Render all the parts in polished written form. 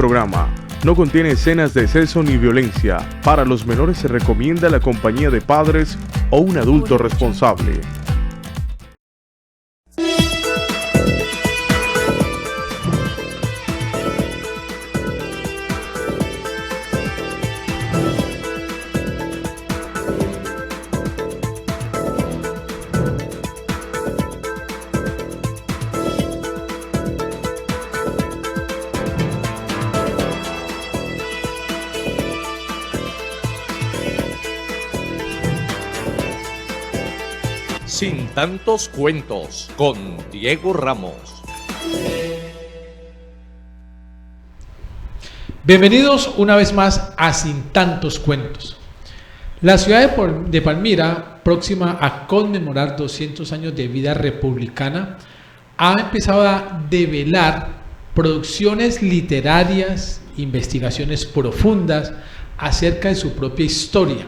programa no contiene escenas de exceso ni violencia. Para los menores se recomienda la compañía de padres o un adulto responsable. Sin tantos cuentos, con Diego Ramos. Bienvenidos una vez más a Sin tantos cuentos. La ciudad de Palmira, próxima a conmemorar 200 años de vida republicana, ha empezado a develar producciones literarias, investigaciones profundas acerca de su propia historia.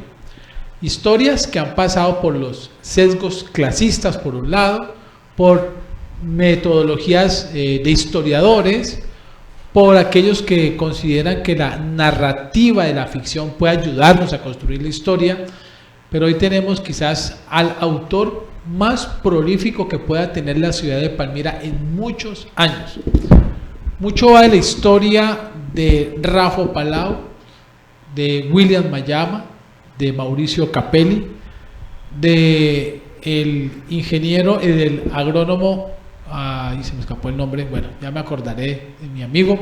Historias que han pasado por los sesgos clasistas por un lado, por metodologías de historiadores, por aquellos que consideran que la narrativa de la ficción puede ayudarnos a construir la historia, pero hoy tenemos quizás al autor más prolífico que pueda tener la ciudad de Palmira en muchos años. Mucho va de la historia de Rafa Palau, de William Mayama, de Mauricio Capelli, de el ingeniero y del agrónomo, se me escapó el nombre, bueno, ya me acordaré de mi amigo,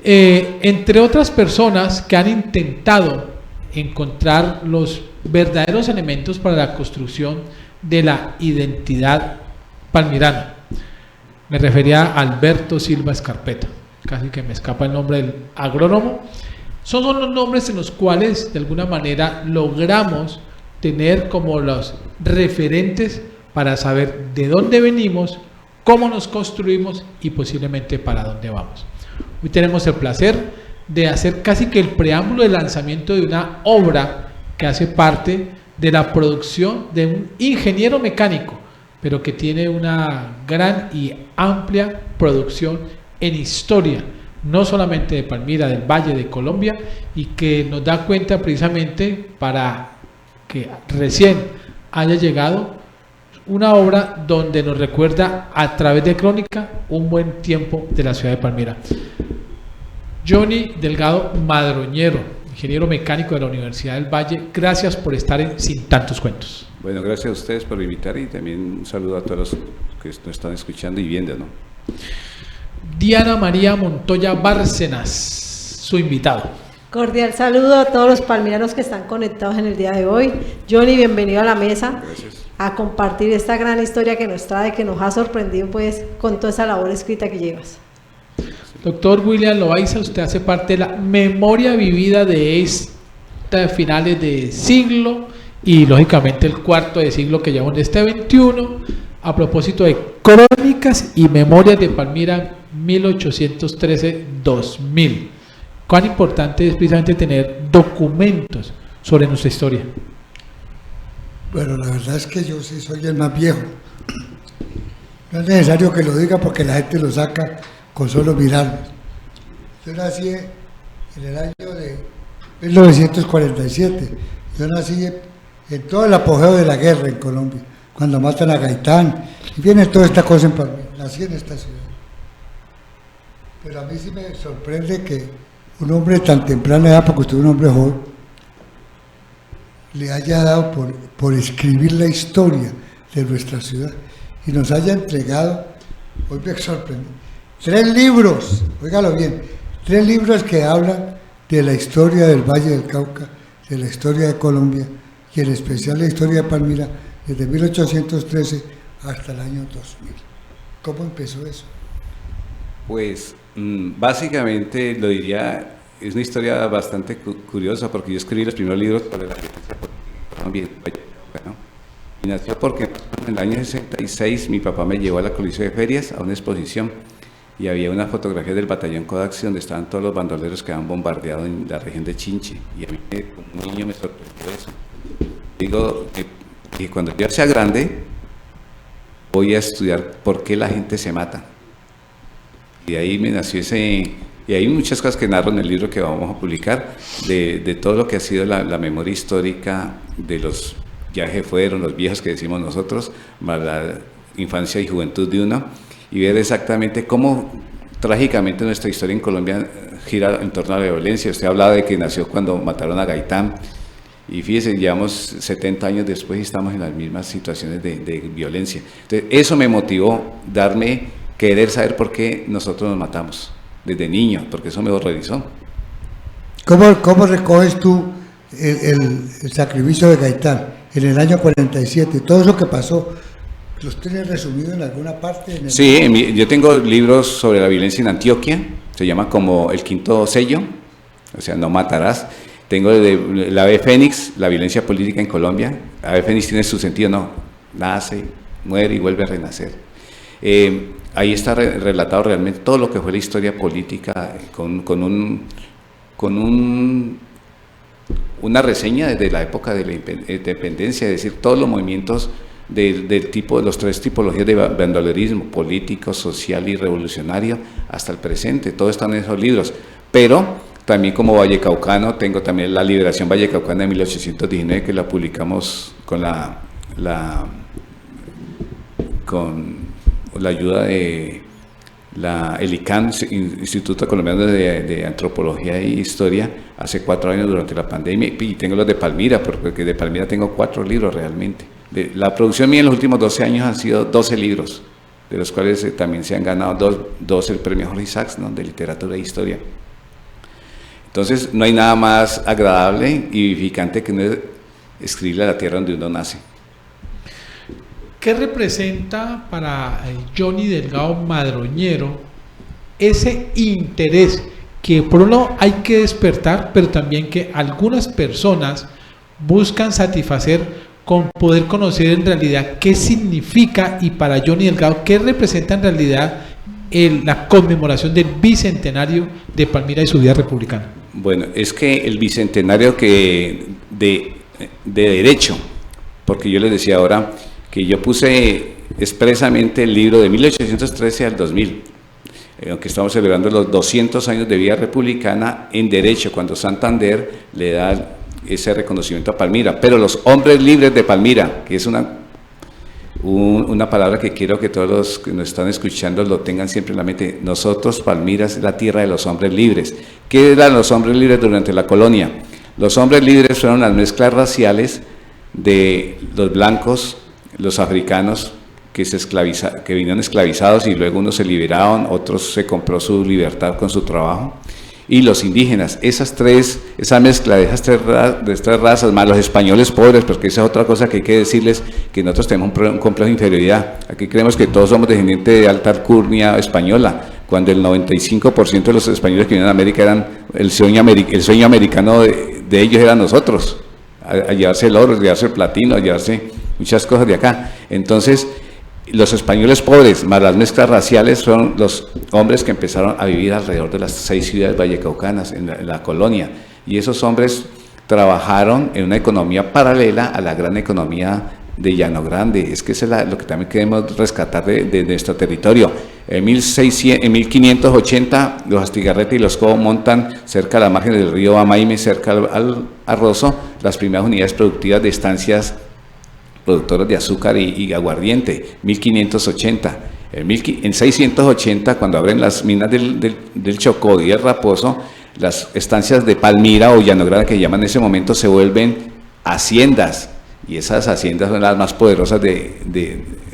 entre otras personas que han intentado encontrar los verdaderos elementos para la construcción de la identidad palmirana. Me refería a Alberto Silva Escarpeta, casi que me escapa el nombre del agrónomo. Son los nombres en los cuales de alguna manera logramos tener como los referentes para saber de dónde venimos, cómo nos construimos y posiblemente para dónde vamos. Hoy tenemos el placer de hacer casi que el preámbulo de lanzamiento de una obra que hace parte de la producción de un ingeniero mecánico, pero que tiene una gran y amplia producción en historia, no solamente de Palmira, del Valle de Colombia, y que nos da cuenta precisamente para que recién haya llegado una obra donde nos recuerda a través de crónica un buen tiempo de la ciudad de Palmira. Johnny Delgado Madroñero, ingeniero mecánico de la Universidad del Valle, gracias por estar en Sin tantos cuentos. Bueno, gracias a ustedes por invitar y también un saludo a todos los que nos están escuchando y viendo, ¿no? Diana María Montoya Bárcenas, su invitado. Cordial saludo a todos los palmiranos que están conectados en el día de hoy. Johnny, bienvenido a la mesa. Gracias. A compartir esta gran historia que nos trae, que nos ha sorprendido pues con toda esa labor escrita que llevas. Doctor William Loaiza, usted hace parte de la memoria vivida de finales de siglo y lógicamente el cuarto de siglo que llevamos en este 21, a propósito de crónicas y memorias de Palmira 1813-2000. ¿Cuán importante es precisamente tener documentos sobre nuestra historia? Bueno, la verdad es que yo sí soy el más viejo. No es necesario que lo diga porque la gente lo saca con solo mirarme. Yo nací en el año de 1947. Yo nací en todo el apogeo de la guerra en Colombia, cuando matan a Gaitán, y viene toda esta cosa en Palmira. Nací en esta ciudad. Pero a mí sí me sorprende que un hombre tan temprana edad, porque usted es un hombre joven, le haya dado por escribir la historia de nuestra ciudad y nos haya entregado, hoy me sorprende, 3 libros, óigalo bien, 3 libros que hablan de la historia del Valle del Cauca, de la historia de Colombia y en especial la historia de Palmira desde 1813 hasta el año 2000. ¿Cómo empezó eso? Pues básicamente lo diría, es una historia bastante curiosa porque yo escribí los primeros libros para la Colombia, ¿no? Y nació porque en el año 66 mi papá me llevó a la Coliseo de Ferias a una exposición y había una fotografía del batallón Codaxi donde estaban todos los bandoleros que habían bombardeado en la región de Chinche, y a mí como niño me sorprendió eso. Digo que cuando yo sea grande voy a estudiar por qué la gente se mata. Y de ahí me nació Y hay muchas cosas que narro en el libro que vamos a publicar, de todo lo que ha sido la memoria histórica de los viajes fueron, los viejos que decimos nosotros, más la infancia y juventud de uno, y ver exactamente cómo trágicamente nuestra historia en Colombia gira en torno a la violencia. Usted hablaba de que nació cuando mataron a Gaitán, y fíjese, llevamos 70 años después y estamos en las mismas situaciones de violencia. Entonces, eso me motivó, querer saber por qué nosotros nos matamos desde niño, porque eso me horrorizó. ¿Cómo recoges tú el sacrificio de Gaitán en el año 47? Todo eso que pasó, ¿los tienes resumido en alguna parte? Sí, yo tengo libros sobre la violencia en Antioquia, se llama como El Quinto Sello, o sea, no matarás. Tengo la Ave Fénix, la violencia política en Colombia. La Ave Fénix tiene su sentido, no, nace, muere y vuelve a renacer. Ahí está relatado realmente todo lo que fue la historia política con una reseña desde la época de la independencia, es decir, todos los movimientos del tipo, de los tres tipologías de bandolerismo, político, social y revolucionario, hasta el presente. Todo está en esos libros, pero también como vallecaucano, tengo también la Liberación Vallecaucana de 1819, que la publicamos con la ayuda de el ICANN, Instituto Colombiano de Antropología e Historia, hace 4 años durante la pandemia, y tengo los de Palmira, porque de Palmira tengo 4 libros realmente. La producción mía en los últimos 12 años han sido 12 libros, de los cuales también se han ganado 2 el premio Jorge Isaacs, ¿no?, de literatura e historia. Entonces, no hay nada más agradable y vivificante que uno escribirle a la tierra donde uno nace. ¿Qué representa para Johnny Delgado Madroñero ese interés que por un lado hay que despertar, pero también que algunas personas buscan satisfacer con poder conocer en realidad qué significa, y para Johnny Delgado, qué representa en realidad la conmemoración del bicentenario de Palmira y su vida republicana? Bueno, es que el bicentenario de derecho, porque yo les decía ahora que yo puse expresamente el libro de 1813 al 2000, aunque estamos celebrando los 200 años de vida republicana en derecho, cuando Santander le da ese reconocimiento a Palmira, pero los hombres libres de Palmira, que es una palabra que quiero que todos los que nos están escuchando lo tengan siempre en la mente. Nosotros, Palmira es la tierra de los hombres libres. ¿Qué eran los hombres libres durante la colonia? Los hombres libres fueron las mezclas raciales de los blancos, los africanos que vinieron esclavizados y luego unos se liberaron, otros se compró su libertad con su trabajo, y los indígenas. Esa mezcla de estas tres razas, más los españoles pobres, porque esa es otra cosa que hay que decirles, que nosotros tenemos un complejo de inferioridad. Aquí creemos que todos somos descendientes de alta alcurnia española, cuando el 95% de los españoles que vinieron a América eran el sueño americano de ellos era nosotros, a llevarse el oro, a llevarse el platino, a llevarse muchas cosas de acá. Entonces, los españoles pobres más las mezclas raciales son los hombres que empezaron a vivir alrededor de las 6 ciudades vallecaucanas en la colonia, y esos hombres trabajaron en una economía paralela a la gran economía de Llano Grande. Es que eso es lo que también queremos rescatar de nuestro territorio. En 1580 los Astigarreta y los Cobo montan cerca a la margen del río Amaime, cerca al Arrozo, las primeras unidades productivas de estancias productoras de azúcar y aguardiente, 1580. En 680, cuando abren las minas del Chocó y el Raposo, las estancias de Palmira o Llano Grande, que llaman en ese momento, se vuelven haciendas, y esas haciendas son las más poderosas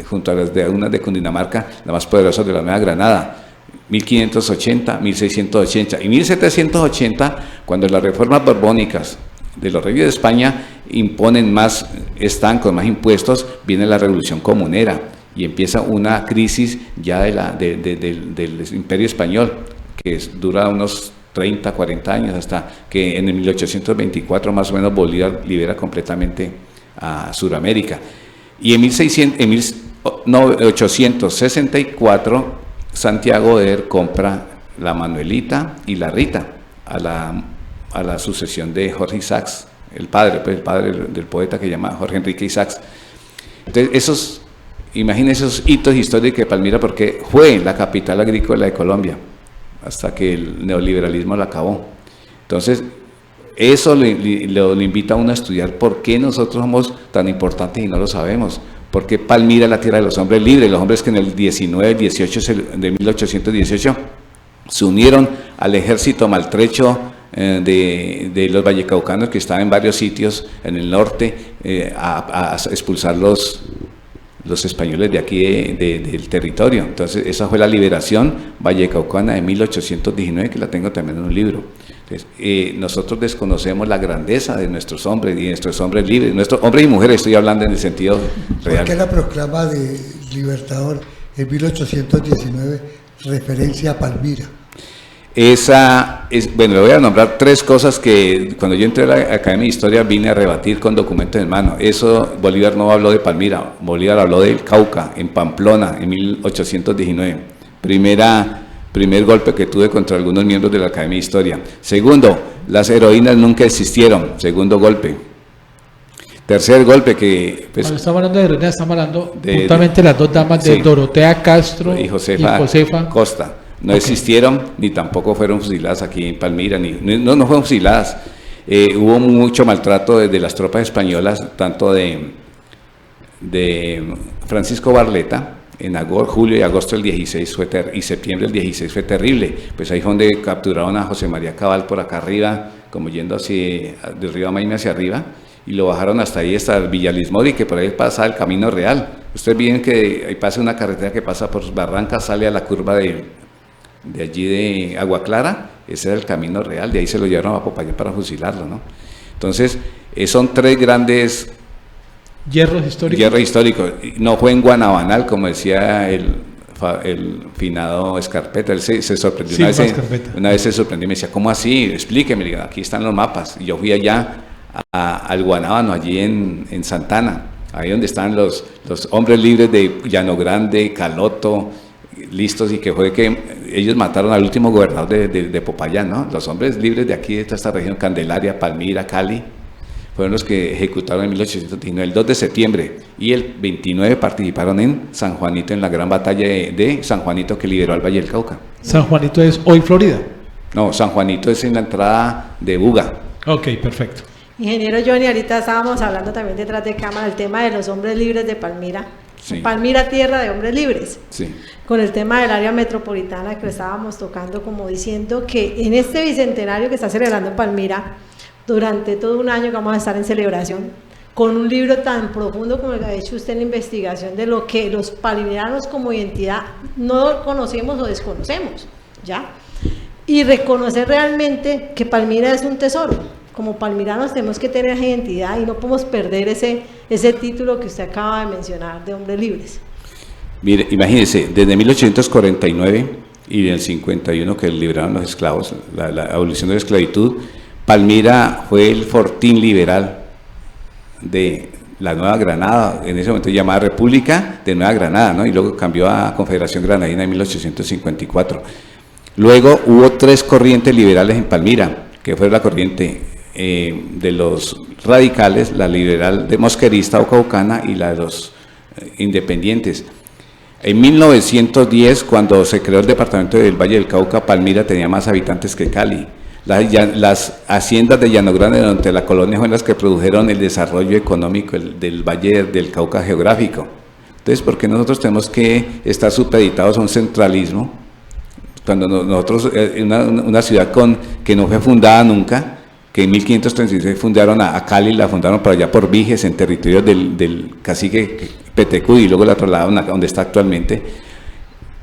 junto a las de unas de Cundinamarca, las más poderosas de la Nueva Granada. 1580, 1680 y 1780, cuando las reformas borbónicas de los reyes de España imponen más estancos, más impuestos, viene la Revolución Comunera y empieza una crisis ya del Imperio Español, que dura unos 30, 40 años, hasta que en el 1824 más o menos Bolívar libera completamente a Sudamérica. Y en 1864 Santiago Oder compra la Manuelita y la Rita a la sucesión de Jorge Isaacs, el padre del poeta que se llama Jorge Enrique Isaacs. Entonces, imagínense esos hitos históricos de Palmira, porque fue la capital agrícola de Colombia. hasta que el neoliberalismo la acabó. Entonces, eso lo invita a uno a estudiar por qué nosotros somos tan importantes y no lo sabemos. ¿Por qué Palmira es la tierra de los hombres libres? Los hombres que en el 19, 18 de 1818 se unieron al ejército maltrecho de los vallecaucanos, que estaban en varios sitios en el norte, a expulsar los españoles de aquí del territorio. Entonces esa fue la liberación vallecaucana de 1819, que la tengo también en un libro. Entonces, nosotros desconocemos la grandeza de nuestros hombres y nuestros hombres libres, nuestros hombres y mujeres, estoy hablando en el sentido real. ¿Por qué la proclama de Libertador en 1819 referencia a Palmira? Bueno, le voy a nombrar 3 cosas que cuando yo entré a la Academia de Historia vine a rebatir con documentos en mano. Eso, Bolívar no habló de Palmira, Bolívar habló del Cauca, en Pamplona, en 1819. Primer golpe que tuve contra algunos miembros de la Academia de Historia. Segundo, las heroínas nunca existieron, segundo golpe. Tercer golpe que... Pues, cuando estamos hablando de heroínas, estamos hablando justamente las 2 damas de Dorotea Castro y Josefa Costa. No existieron, ni tampoco fueron fusiladas aquí en Palmira, no fueron fusiladas. Hubo mucho maltrato desde las tropas españolas, tanto de Francisco Barletta, en julio y agosto del 16 y septiembre del 16 fue terrible. Pues ahí fue donde capturaron a José María Cabal por acá arriba, como yendo de Río Amaime hacia arriba, y lo bajaron hasta ahí, hasta Villa Lismori, que por ahí pasa el Camino Real. Ustedes ven que ahí pasa una carretera que pasa por Barrancas, sale a la curva de allí de Agua Clara, ese era el Camino Real, de ahí se lo llevaron a Popayán para fusilarlo, ¿no? Entonces, son 3 grandes hierros históricos. No fue en Guanabanal, como decía el finado Escarpeta. Él se sorprendió, una vez se sorprendió y me decía, ¿cómo así? Explíqueme, aquí están los mapas. Y yo fui allá al Guanábano, allí en Santana, ahí donde están los hombres libres de Llano Grande, Caloto, listos, y que fue que ellos mataron al último gobernador de Popayán, ¿no? Los hombres libres de aquí, de esta región, Candelaria, Palmira, Cali, fueron los que ejecutaron en 1819, el 2 de septiembre, y el 29 participaron en San Juanito, en la gran batalla de San Juanito que liberó al Valle del Cauca. ¿San Juanito es hoy Florida? No, San Juanito es en la entrada de Buga. Ok, perfecto. Ingeniero Johnny, ahorita estábamos hablando también detrás de cámara del tema de los hombres libres de Palmira. Sí. Palmira, tierra de hombres libres. Sí. Con el tema del área metropolitana que estábamos tocando, como diciendo que en este bicentenario que está celebrando Palmira, durante todo un año que vamos a estar en celebración, con un libro tan profundo como el que ha hecho usted en la investigación de lo que los palmiranos como identidad no conocemos o desconocemos, ¿ya? Y reconocer realmente que Palmira es un tesoro. Como palmiranos tenemos que tener esa identidad y no podemos perder ese título que usted acaba de mencionar de hombres libres. Mire, imagínese, desde 1849 y en el 51 que liberaron los esclavos, la abolición de la esclavitud, Palmira fue el fortín liberal de la Nueva Granada, en ese momento llamada República de Nueva Granada, ¿no? Y luego cambió a Confederación Granadina en 1854. Luego hubo 3 corrientes liberales en Palmira, que fue la corriente de los radicales, la liberal de mosquerista o caucana y la de los independientes. En 1910, cuando se creó el departamento del Valle del Cauca, Palmira tenía más habitantes que Cali. Las haciendas de Llano Grande durante la colonia fueron las que produjeron el desarrollo económico del Valle del Cauca geográfico. Entonces, ¿por qué nosotros tenemos que estar supeditados a un centralismo? Cuando nosotros, una ciudad que no fue fundada nunca, que en 1536 fundaron a Cali, la fundaron por allá por Viges, en territorio del cacique Petecú, y luego la trasladaron a donde está actualmente.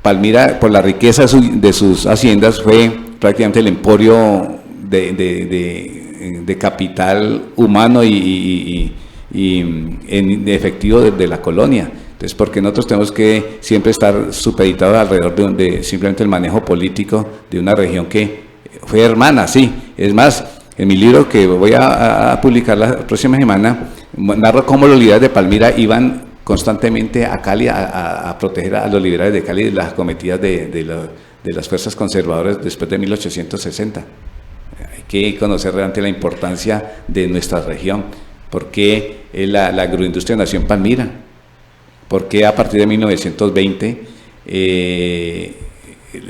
Palmira, por la riqueza de sus haciendas, fue prácticamente el emporio de capital humano y en efectivo de la colonia. Entonces, porque nosotros tenemos que siempre estar supeditados alrededor de simplemente el manejo político de una región que fue hermana, sí. Es más, en mi libro que voy a publicar la próxima semana, narro cómo los liberales de Palmira iban constantemente a Cali a proteger a los liberales de Cali de las acometidas de las fuerzas conservadoras después de 1860. Hay que conocer realmente la importancia de nuestra región. ¿Por qué la agroindustria nació en Palmira? ¿Por qué a partir de 1920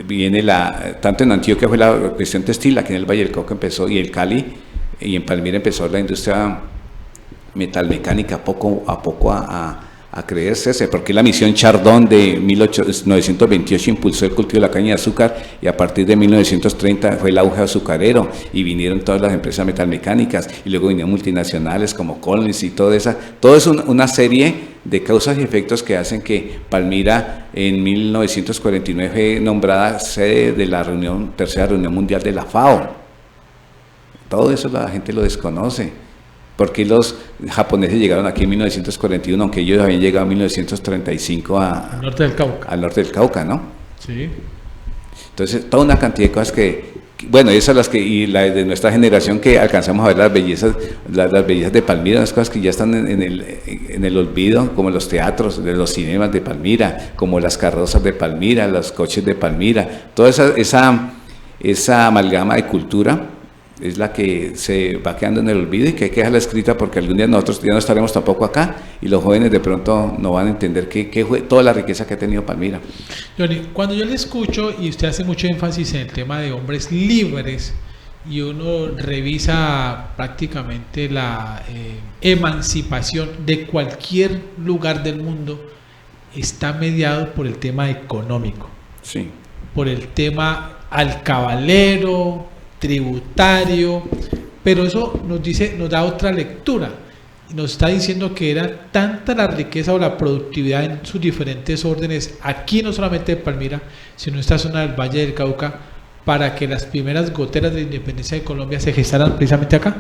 viene tanto en Antioquia fue la cuestión textil, aquí en el Valle del Cauca empezó, y el Cali, y en Palmira empezó la industria metalmecánica poco a poco a creerse, porque la misión Chardón de 1928 impulsó el cultivo de la caña de azúcar, y a partir de 1930 fue el auge azucarero, y vinieron todas las empresas metalmecánicas, y luego vinieron multinacionales como Collins y todo es una serie de causas y efectos que hacen que Palmira en 1949 fue nombrada sede de la tercera reunión mundial de la FAO. Todo eso la gente lo desconoce. Porque los japoneses llegaron aquí en 1941, aunque ellos habían llegado en 1935 al norte del Cauca. Al norte del Cauca, ¿no? Sí. Entonces, toda una cantidad de cosas bueno, esas las que, y la de nuestra generación que alcanzamos a ver las bellezas de Palmira, las cosas que ya están en el olvido, como los teatros, de los cinemas de Palmira, como las carrozas de Palmira, los coches de Palmira, toda esa amalgama de cultura es la que se va quedando en el olvido y que hay que dejarla escrita, porque algún día nosotros ya no estaremos tampoco acá y los jóvenes de pronto no van a entender qué fue toda la riqueza que ha tenido Palmira. Johnny, cuando yo le escucho y usted hace mucho énfasis en el tema de hombres libres y uno revisa prácticamente la emancipación de cualquier lugar del mundo, está mediado por el tema económico, sí, por el tema alcabalero, tributario, pero eso nos da otra lectura. Nos está diciendo que era tanta la riqueza o la productividad en sus diferentes órdenes, aquí no solamente de Palmira, sino en esta zona del Valle del Cauca, para que las primeras goteras de independencia de Colombia se gestaran precisamente acá.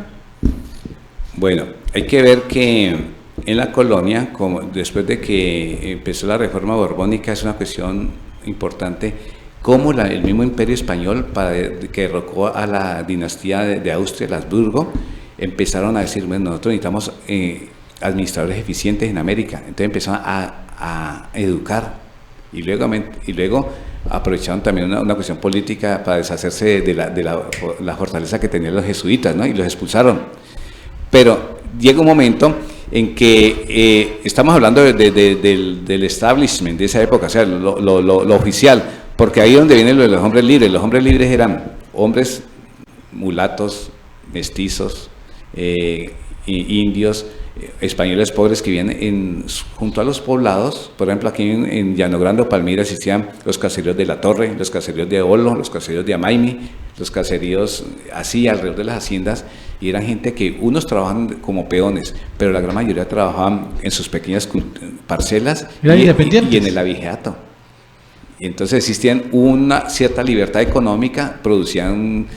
Bueno, hay que ver que en la colonia, después de que empezó la reforma borbónica, es una cuestión importante, como el mismo imperio español, que derrocó a la dinastía de Austria, el Habsburgo, empezaron a decir, bueno, nosotros necesitamos administradores eficientes en América. Entonces empezaron a educar, y luego aprovecharon también una cuestión política para deshacerse de la fortaleza que tenían los jesuitas, ¿no? Y los expulsaron. Pero llega un momento en que estamos hablando del establishment de esa época, o sea, lo oficial, porque ahí es donde vienen los hombres libres. Los hombres libres eran hombres mulatos, mestizos, indios, españoles pobres que vivían junto a los poblados. Por ejemplo, aquí en Llano Grande o Palmira existían los caseríos de La Torre, los caseríos de Olo, los caseríos de Amaimi, los caseríos así alrededor de las haciendas, y eran gente que unos trabajaban como peones, pero la gran mayoría trabajaban en sus pequeñas parcelas y en el abigeato. Y entonces existían una cierta libertad económica, producían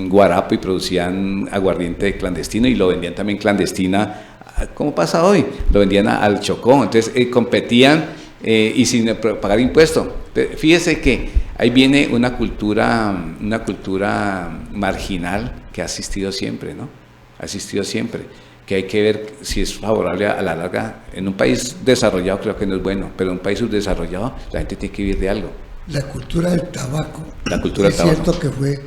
guarapo y producían aguardiente clandestino, y lo vendían también clandestina, como pasa hoy, lo vendían al Chocó. Entonces competían y sin pagar impuesto. Fíjese que ahí viene una cultura marginal que ha existido siempre, ¿no? Ha existido siempre, que hay que ver si es favorable a la larga. En un país desarrollado creo que no es bueno, pero en un país subdesarrollado la gente tiene que vivir de algo. La cultura del tabaco. ¿Es cierto que fue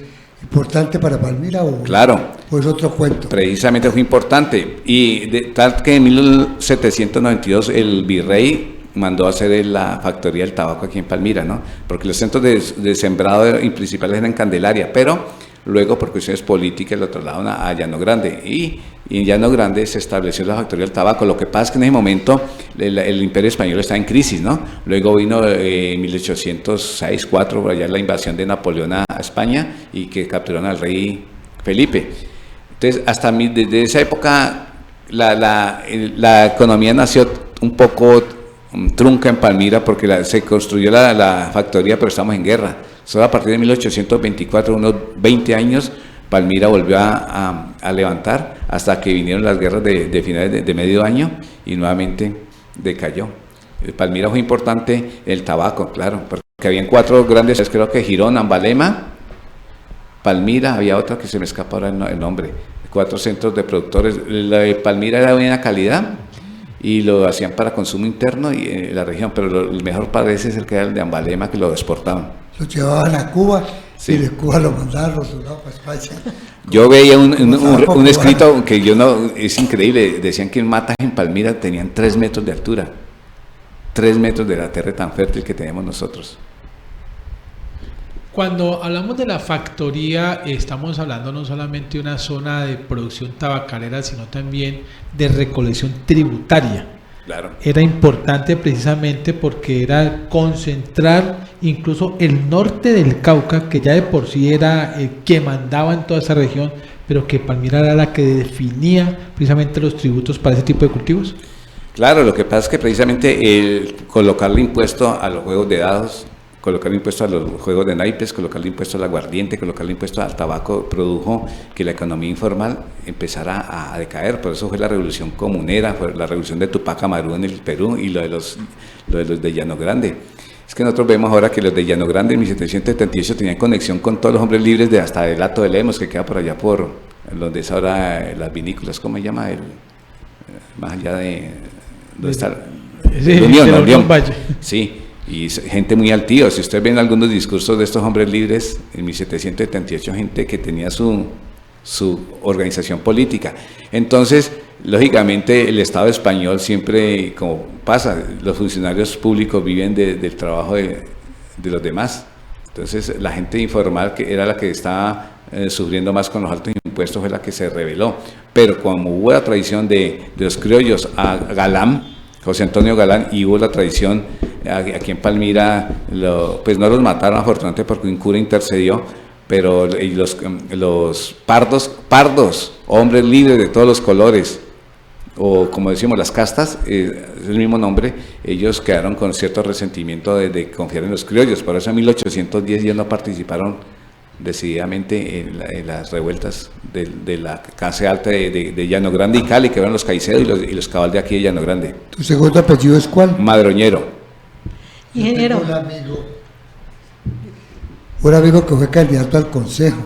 importante para Palmira o claro, pues otro cuento? Precisamente fue importante, y tal que en 1792 el virrey mandó a hacer la factoría del tabaco aquí en Palmira, ¿no? Porque los centros de sembrado principales eran en Candelaria, pero luego por cuestiones políticas lo trasladaron a Llano Grande, y en Llano Grande se estableció la factoría del tabaco. Lo que pasa es que en ese momento el imperio español estaba en crisis, ¿no? Luego vino en 1806-4 por allá la invasión de Napoleón a España, y que capturaron al rey Felipe. Entonces desde esa época la economía nació un poco trunca en Palmira, porque se construyó la factoría, pero estamos en guerra. Solo a partir de 1824, unos 20 años, Palmira volvió a levantar, hasta que vinieron las guerras de finales de medio año, y nuevamente decayó. Palmira fue importante el tabaco, claro, porque habían 4 grandes, creo que Girón, Ambalema, Palmira, había otra que se me escapa ahora el nombre, 4 centros de productores. La de Palmira era de buena calidad y lo hacían para consumo interno y la región, pero el mejor parece ser que era el de Ambalema, que lo exportaban. Lo llevaban a Cuba, sí, y de Cuba lo mandaban rotulado para España. Yo veía un escrito que es increíble, decían que en matas en Palmira tenían 3 metros de altura, 3 metros de la tierra tan fértil que tenemos nosotros. Cuando hablamos de la factoría, estamos hablando no solamente de una zona de producción tabacalera, sino también de recolección tributaria. Claro. Era importante precisamente porque era concentrar incluso el norte del Cauca, que ya de por sí era el que mandaba en toda esa región, pero que Palmira era la que definía precisamente los tributos para ese tipo de cultivos. Claro, lo que pasa es que precisamente el colocarle impuesto a los juegos de dados, colocarle impuesto a los juegos de naipes, colocarle impuesto al aguardiente, colocarle impuesto al tabaco, produjo que la economía informal empezara a decaer. Por eso fue la revolución comunera, fue la revolución de Tupac Amaru en el Perú y lo de los de Llano Grande. Es que nosotros vemos ahora que los de Llano Grande en 1778 tenían conexión con todos los hombres libres de hasta el Hato de Lemos, que queda por allá por donde es ahora las vinícolas, ¿cómo se llama? Más allá de... ¿dónde está? Sí, Unión. Sí. Y gente muy altiva. Si ustedes ven algunos discursos de estos hombres libres en 1778, gente que tenía su organización política. Entonces, lógicamente, el Estado español siempre, como pasa, los funcionarios públicos viven del trabajo de los demás. Entonces, la gente informal, que era la que estaba sufriendo más con los altos impuestos, fue la que se rebeló. Pero como hubo la tradición de los criollos a Galán, José Antonio Galán, y hubo la tradición aquí en Palmira, pues no los mataron afortunadamente porque un cura intercedió, pero los pardos, hombres libres de todos los colores, o como decimos las castas, es el mismo nombre, ellos quedaron con cierto resentimiento de confiar en los criollos. Por eso en 1810 ellos no participaron decididamente en las revueltas de la clase alta de Llano Grande y Cali, que eran los Caicedo y los cabal de aquí de Llano Grande. ¿Tu segundo apellido es cuál? Madroñero. Ingeniero. Un amigo que fue candidato al consejo,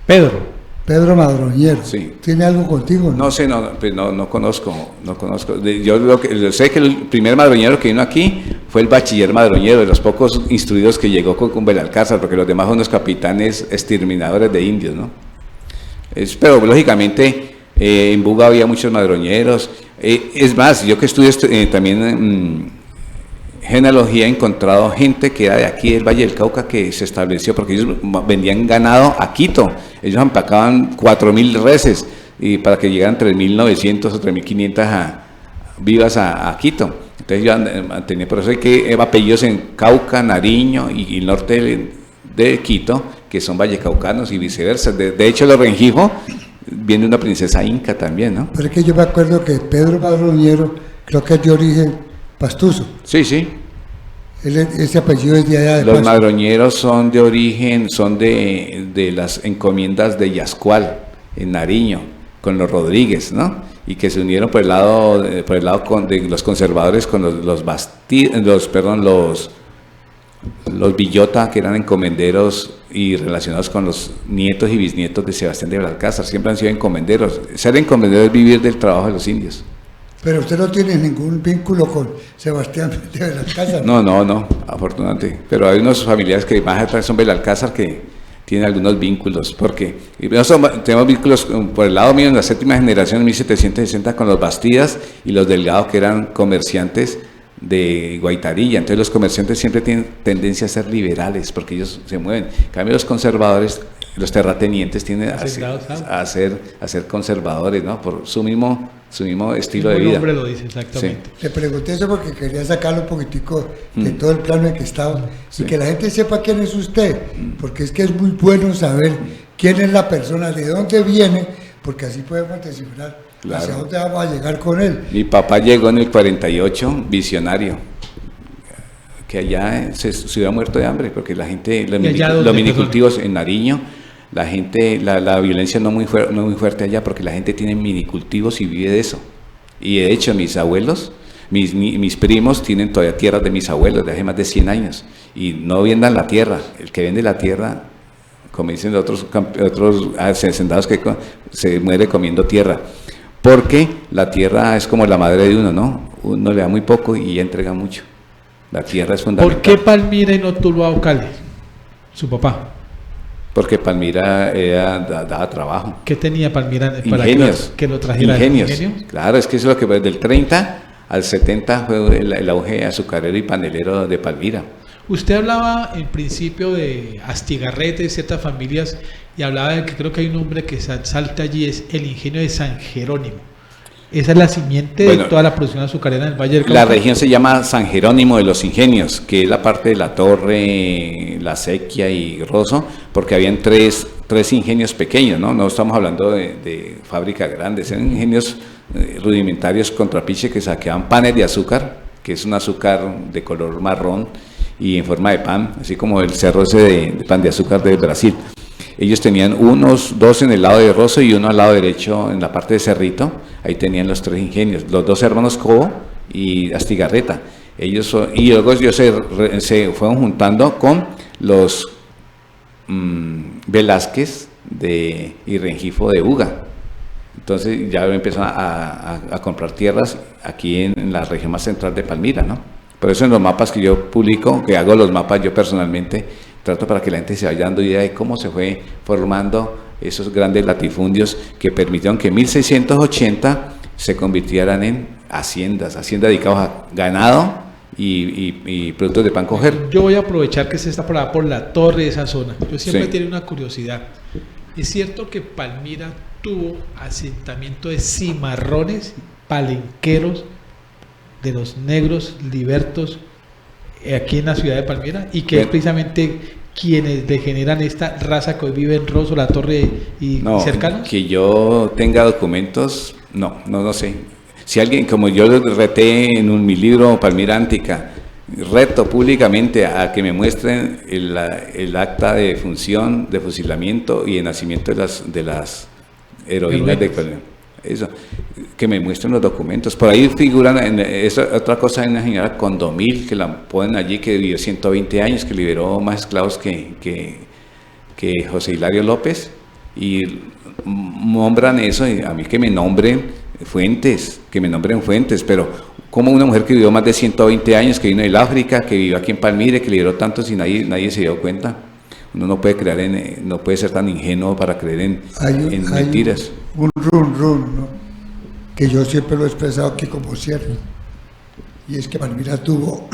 Pedro Madroñero. Sí. ¿Tiene algo contigo? No sé, pues no conozco. Yo sé que el primer madroñero que vino aquí fue el bachiller Madroñero, de los pocos instruidos que llegó con Belalcázar, porque los demás son los capitanes exterminadores de indios, ¿no? Pero lógicamente en Buga había muchos madroñeros. Es más, yo que estudio también genealogía, he encontrado gente que era de aquí del Valle del Cauca que se estableció, porque ellos vendían ganado a Quito. Ellos empacaban 4.000 reses y para que llegaran 3.900 o 3.500 vivas a Quito. Entonces yo tenía, por eso hay que apellidos en Cauca, Nariño y el norte de Quito, que son vallecaucanos y viceversa. De hecho, los Rengifo viene de una princesa inca también, ¿no? Pero es que yo me acuerdo que Pedro Madroñero creo que es de origen pastuso. Sí. Ese apellido es de allá de Los Pasto. madroñeros son de origen, son de las encomiendas de Yascual, en Nariño, con los Rodríguez, ¿no? Y que se unieron por el lado de los conservadores con los Villota, que eran encomenderos y relacionados con los nietos y bisnietos de Sebastián de Belalcázar. Siempre han sido encomenderos. Ser encomendero es vivir del trabajo de los indios. Pero usted no tiene ningún vínculo con Sebastián de Belalcázar. No, afortunadamente. Pero hay unos familiares que más atrás son Belalcázar que tienen algunos vínculos, porque nosotros tenemos vínculos por el lado mío en la séptima generación en 1760 con los Bastidas y los Delgado, que eran comerciantes de Guaitarilla. Entonces los comerciantes siempre tienen tendencia a ser liberales porque ellos se mueven. En cambio los conservadores, los terratenientes tienden a ser conservadores, ¿no? Por su mismo estilo de vida. El nombre lo dice exactamente. Sí. Le pregunté eso porque quería sacarlo un poquitico de todo el plano en que estaba y que la gente sepa quién es usted, porque es que es muy bueno saber quién es la persona, de dónde viene, porque así podemos descifrar hacia dónde vamos a llegar con él. Mi papá llegó en el 48, visionario, que allá se hubiera muerto de hambre, porque la gente, los minicultivos en Nariño, la gente, la violencia no muy fuerte allá, porque la gente tiene minicultivos y vive de eso. Y de hecho mis abuelos, mis primos tienen todavía tierras de mis abuelos de hace más de 100 años y no vendan la tierra. El que vende la tierra, como dicen otros hacendados, que se muere comiendo tierra, porque la tierra es como la madre de uno, ¿no? Uno le da muy poco y ella entrega mucho. La tierra es fundamental. ¿Por qué Palmira y no Tuluá o Cali? Su papá. Porque Palmira daba trabajo. ¿Qué tenía Palmira para ingenios, que lo trajera? Ingenios. Claro, es que eso es lo que desde el 30 al 70 fue el auge azucarero y panelero de Palmira. Usted hablaba en principio de Astigarreta y ciertas familias y hablaba de que creo que hay un nombre que salta allí, es el ingenio de San Jerónimo. Esa es la simiente de toda la producción azucarera del Valle del Cauca. La región se llama San Jerónimo de los Ingenios, que es la parte de La Torre, La Sequia y Rosso, porque habían tres ingenios pequeños, ¿no? No estamos hablando de fábricas grandes, eran ingenios rudimentarios con trapiche que saqueaban panes de azúcar, que es un azúcar de color marrón y en forma de pan, así como el cerro ese de pan de azúcar de Brasil. Ellos tenían dos en el lado de Rosso y uno al lado derecho en la parte de Cerrito. Ahí tenían los 3 ingenios, los 2 hermanos Cobo y Astigarreta. Y luego ellos se fueron juntando con los Velázquez y Rengifo de Uga. Entonces ya empezaron a comprar tierras aquí en la región más central de Palmira, ¿no? Por eso en los mapas que yo publico, que hago los mapas yo personalmente, trato para que la gente se vaya dando idea de cómo se fue formando esos grandes latifundios que permitieron que en 1680 se convirtieran en haciendas dedicadas a ganado y productos de pan coger. Yo voy a aprovechar que se está por la torre de esa zona. Yo siempre Sí. tengo una curiosidad. ¿Es cierto que Palmira tuvo asentamiento de cimarrones, palenqueros de los negros libertos aquí en la ciudad de Palmira? Y que es precisamente quienes le generan esta raza que hoy vive en Rosso, La Torre y cercanos. Que yo tenga documentos, no sé. Si alguien, como yo lo reté en mi libro Palmira Antica, reto públicamente a que me muestren el acta de función, de fusilamiento y de nacimiento de las heroínas de Palmira. Eso, que me muestren los documentos. Por ahí figuran, otra cosa, hay una señora Condomil, que la ponen allí, que vivió 120 años, que liberó más esclavos que José Hilario López, y nombran eso, y a mí que me nombren fuentes, pero como una mujer que vivió más de 120 años, que vino del África, que vivió aquí en Palmira, que liberó tantos y nadie se dio cuenta. Uno no puede no puede ser tan ingenuo para creer en mentiras. Un run, ¿no? Que yo siempre lo he expresado aquí como cierto, y es que Palmira tuvo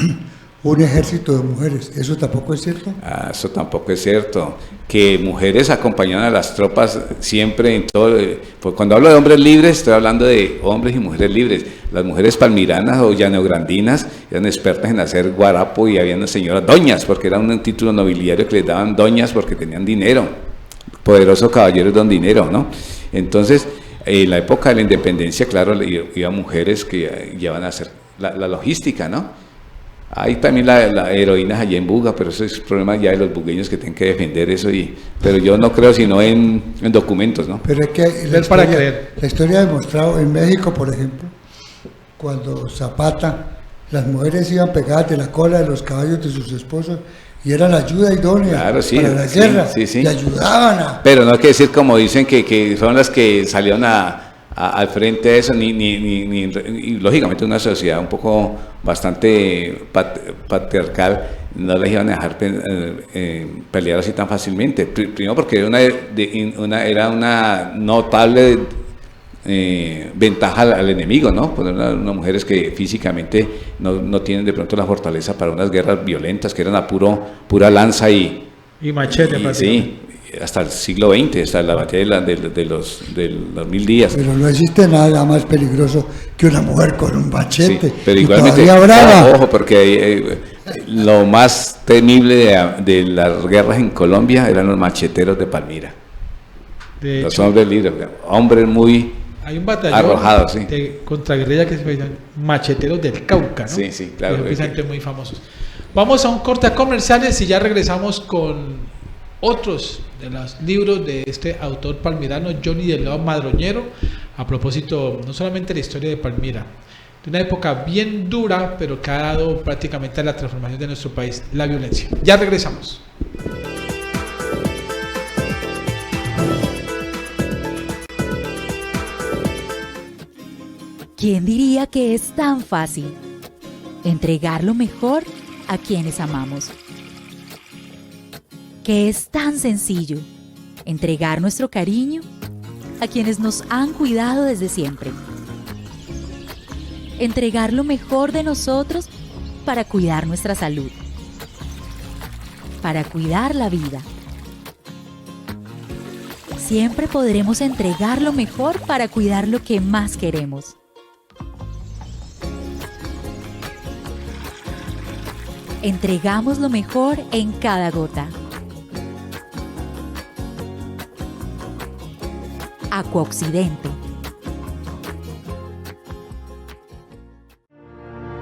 un ejército de mujeres. ¿Eso tampoco es cierto? Eso tampoco es cierto. Que mujeres acompañaban a las tropas siempre en todo. Pues cuando hablo de hombres libres, estoy hablando de hombres y mujeres libres. Las mujeres palmiranas o llaneograndinas eran expertas en hacer guarapo, y había unas señoras doñas, porque era un título nobiliario que les daban doñas porque tenían dinero. Poderosos caballeros don dinero, ¿no? Entonces, en la época de la independencia, claro, iban mujeres que llevaban a hacer la logística, ¿no? Hay también la heroínas allá en Buga, pero eso es problema ya de los bugueños que tienen que defender eso, pero yo no creo sino en documentos, ¿no? Pero es que la historia ha demostrado en México, por ejemplo, cuando Zapata, las mujeres iban pegadas de la cola de los caballos de sus esposos y era la ayuda idónea, claro, sí, para la guerra, sí. y ayudaban Pero no hay que decir, como dicen, que son las que salieron al frente de eso, y lógicamente una sociedad un poco bastante patriarcal no les iban a dejar pelear así tan fácilmente. Primero porque era una notable ventaja al enemigo, ¿no? Poner unas mujeres que físicamente no tienen de pronto la fortaleza para unas guerras violentas, que eran a pura lanza y machete, sí, hasta el siglo XX, hasta la batalla de los 1000 días. Pero no existe nada más peligroso que una mujer con un machete. Sí, pero igualmente, ojo, porque lo más temible de las guerras en Colombia eran los macheteros de Palmira. Los hombres libres, hombres muy hay un batallón arrojados, sí, de contraguerrilla que se llaman Macheteros del Cauca, ¿no? Sí, claro. Son precisamente muy famosos. Vamos a un corte a comerciales y ya regresamos con otros de los libros de este autor palmirano, Johnny del Lado Madroñero, a propósito no solamente de la historia de Palmira, de una época bien dura, pero que ha dado prácticamente a la transformación de nuestro país, la violencia. Ya regresamos. ¿Quién diría que es tan fácil entregar lo mejor a quienes amamos? Que es tan sencillo entregar nuestro cariño a quienes nos han cuidado desde siempre. Entregar lo mejor de nosotros para cuidar nuestra salud. para cuidar la vida. Siempre podremos entregar lo mejor para cuidar lo que más queremos. Entregamos lo mejor en cada gota. Acuaoccidente.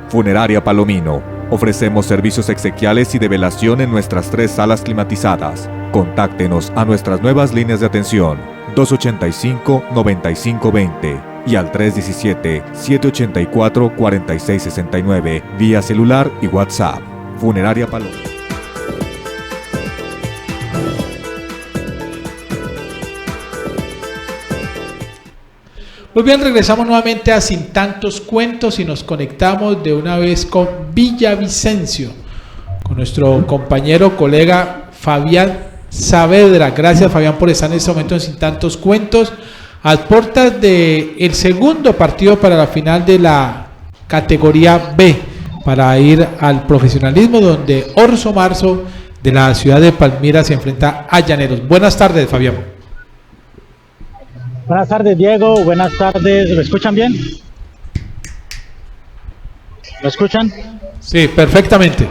Funeraria Palomino. Ofrecemos servicios exequiales y de velación en nuestras 3 salas climatizadas. Contáctenos a nuestras nuevas líneas de atención 285-9520 y al 317-784-4669 vía celular y WhatsApp. Funeraria Palomino. Muy bien, regresamos nuevamente a Sin Tantos Cuentos y nos conectamos de una vez con Villavicencio, con nuestro compañero, colega Fabián Saavedra. Gracias, Fabián, por estar en este momento en Sin Tantos Cuentos, a puertas del segundo partido para la final de la categoría B, para ir al profesionalismo, donde Orso Marzo de la ciudad de Palmira se enfrenta a Llaneros. Buenas tardes, Fabián. Buenas tardes, Diego. Buenas tardes. ¿Me escuchan bien? ¿Me escuchan? Sí, perfectamente.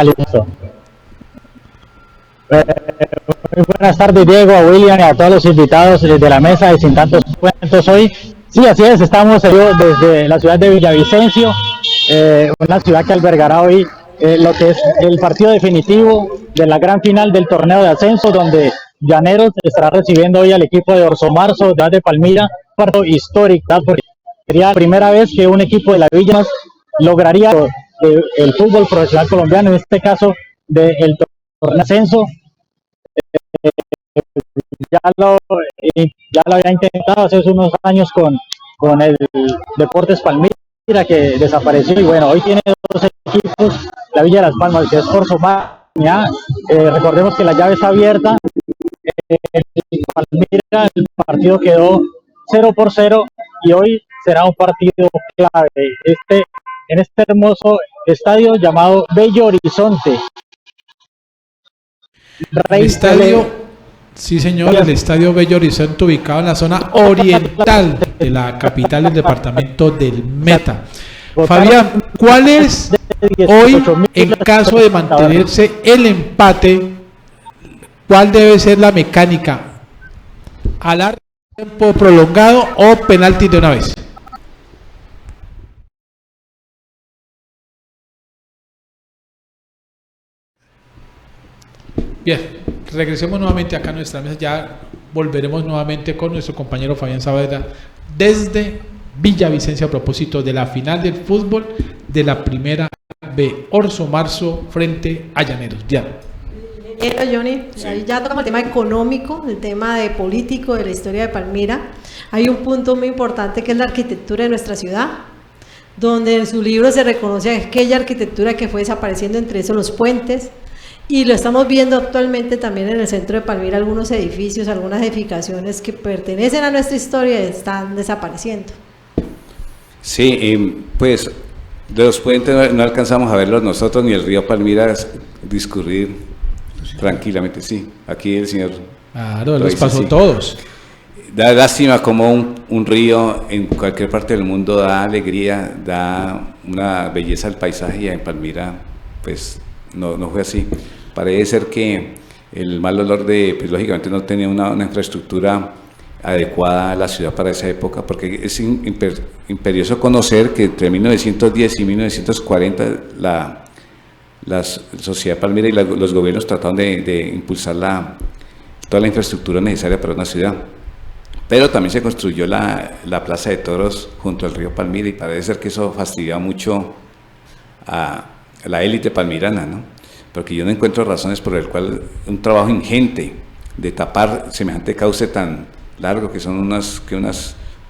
Listo. Muy buenas tardes, Diego, a William y a todos los invitados de la mesa de Sin Tantos Cuentos hoy. Sí, así es, estamos desde la ciudad de Villavicencio, una ciudad que albergará hoy lo que es el partido definitivo de la gran final del torneo de ascenso, donde Llaneros estará recibiendo hoy al equipo de Orso Marzo de Palmira, un partido histórico, porque sería la primera vez que un equipo de la Villa lograría el fútbol profesional colombiano, en este caso del torneo de ascenso. Ya lo había intentado hace unos años con el Deportes Palmira, que desapareció, y bueno, hoy tiene 2 equipos, la Villa de Las Palmas, que es Orso Marzo. Recordemos que la llave está abierta. Palmira, el partido quedó 0-0 y hoy será un partido clave en este hermoso estadio llamado Bello Horizonte. El estadio, sí señor, el estadio Bello Horizonte, ubicado en la zona oriental de la capital del departamento del Meta. Fabián, ¿cuál es hoy, en caso de mantenerse el empate, cuál debe ser la mecánica? ¿Alargue, tiempo prolongado o penalti de una vez? Bien, regresemos nuevamente acá a nuestra mesa. Ya volveremos nuevamente con nuestro compañero Fabián Saavedra desde Villavicencio a propósito de la final del fútbol de la primera B, Orso Marzo frente a Llaneros. Ya. Johnny, sí. Ahí ya tocamos el tema económico, el tema de político de la historia de Palmira. Hay un punto muy importante que es la arquitectura de nuestra ciudad, donde en su libro se reconoce aquella arquitectura que fue desapareciendo, entre esos los puentes, y lo estamos viendo actualmente también en el centro de Palmira, algunos edificios, algunas edificaciones que pertenecen a nuestra historia están desapareciendo. Sí, pues de los puentes no alcanzamos a verlos nosotros, ni el río Palmira discurrir tranquilamente, sí. Aquí el señor... Claro, los pasó sí. Todos. Da lástima como un río en cualquier parte del mundo da alegría, da una belleza al paisaje, y en Palmira pues no fue así. Parece ser que el mal olor pues lógicamente no tenía una infraestructura adecuada a la ciudad para esa época, porque es imperioso conocer que entre 1910 y 1940 la sociedad Palmira y los gobiernos trataron de impulsar toda la infraestructura necesaria para una ciudad. Pero también se construyó la Plaza de Toros junto al río Palmira, y parece ser que eso fastidiaba mucho a la élite palmirana, ¿no? Porque yo no encuentro razones por el cual un trabajo ingente de tapar semejante cauce tan largo, que son unos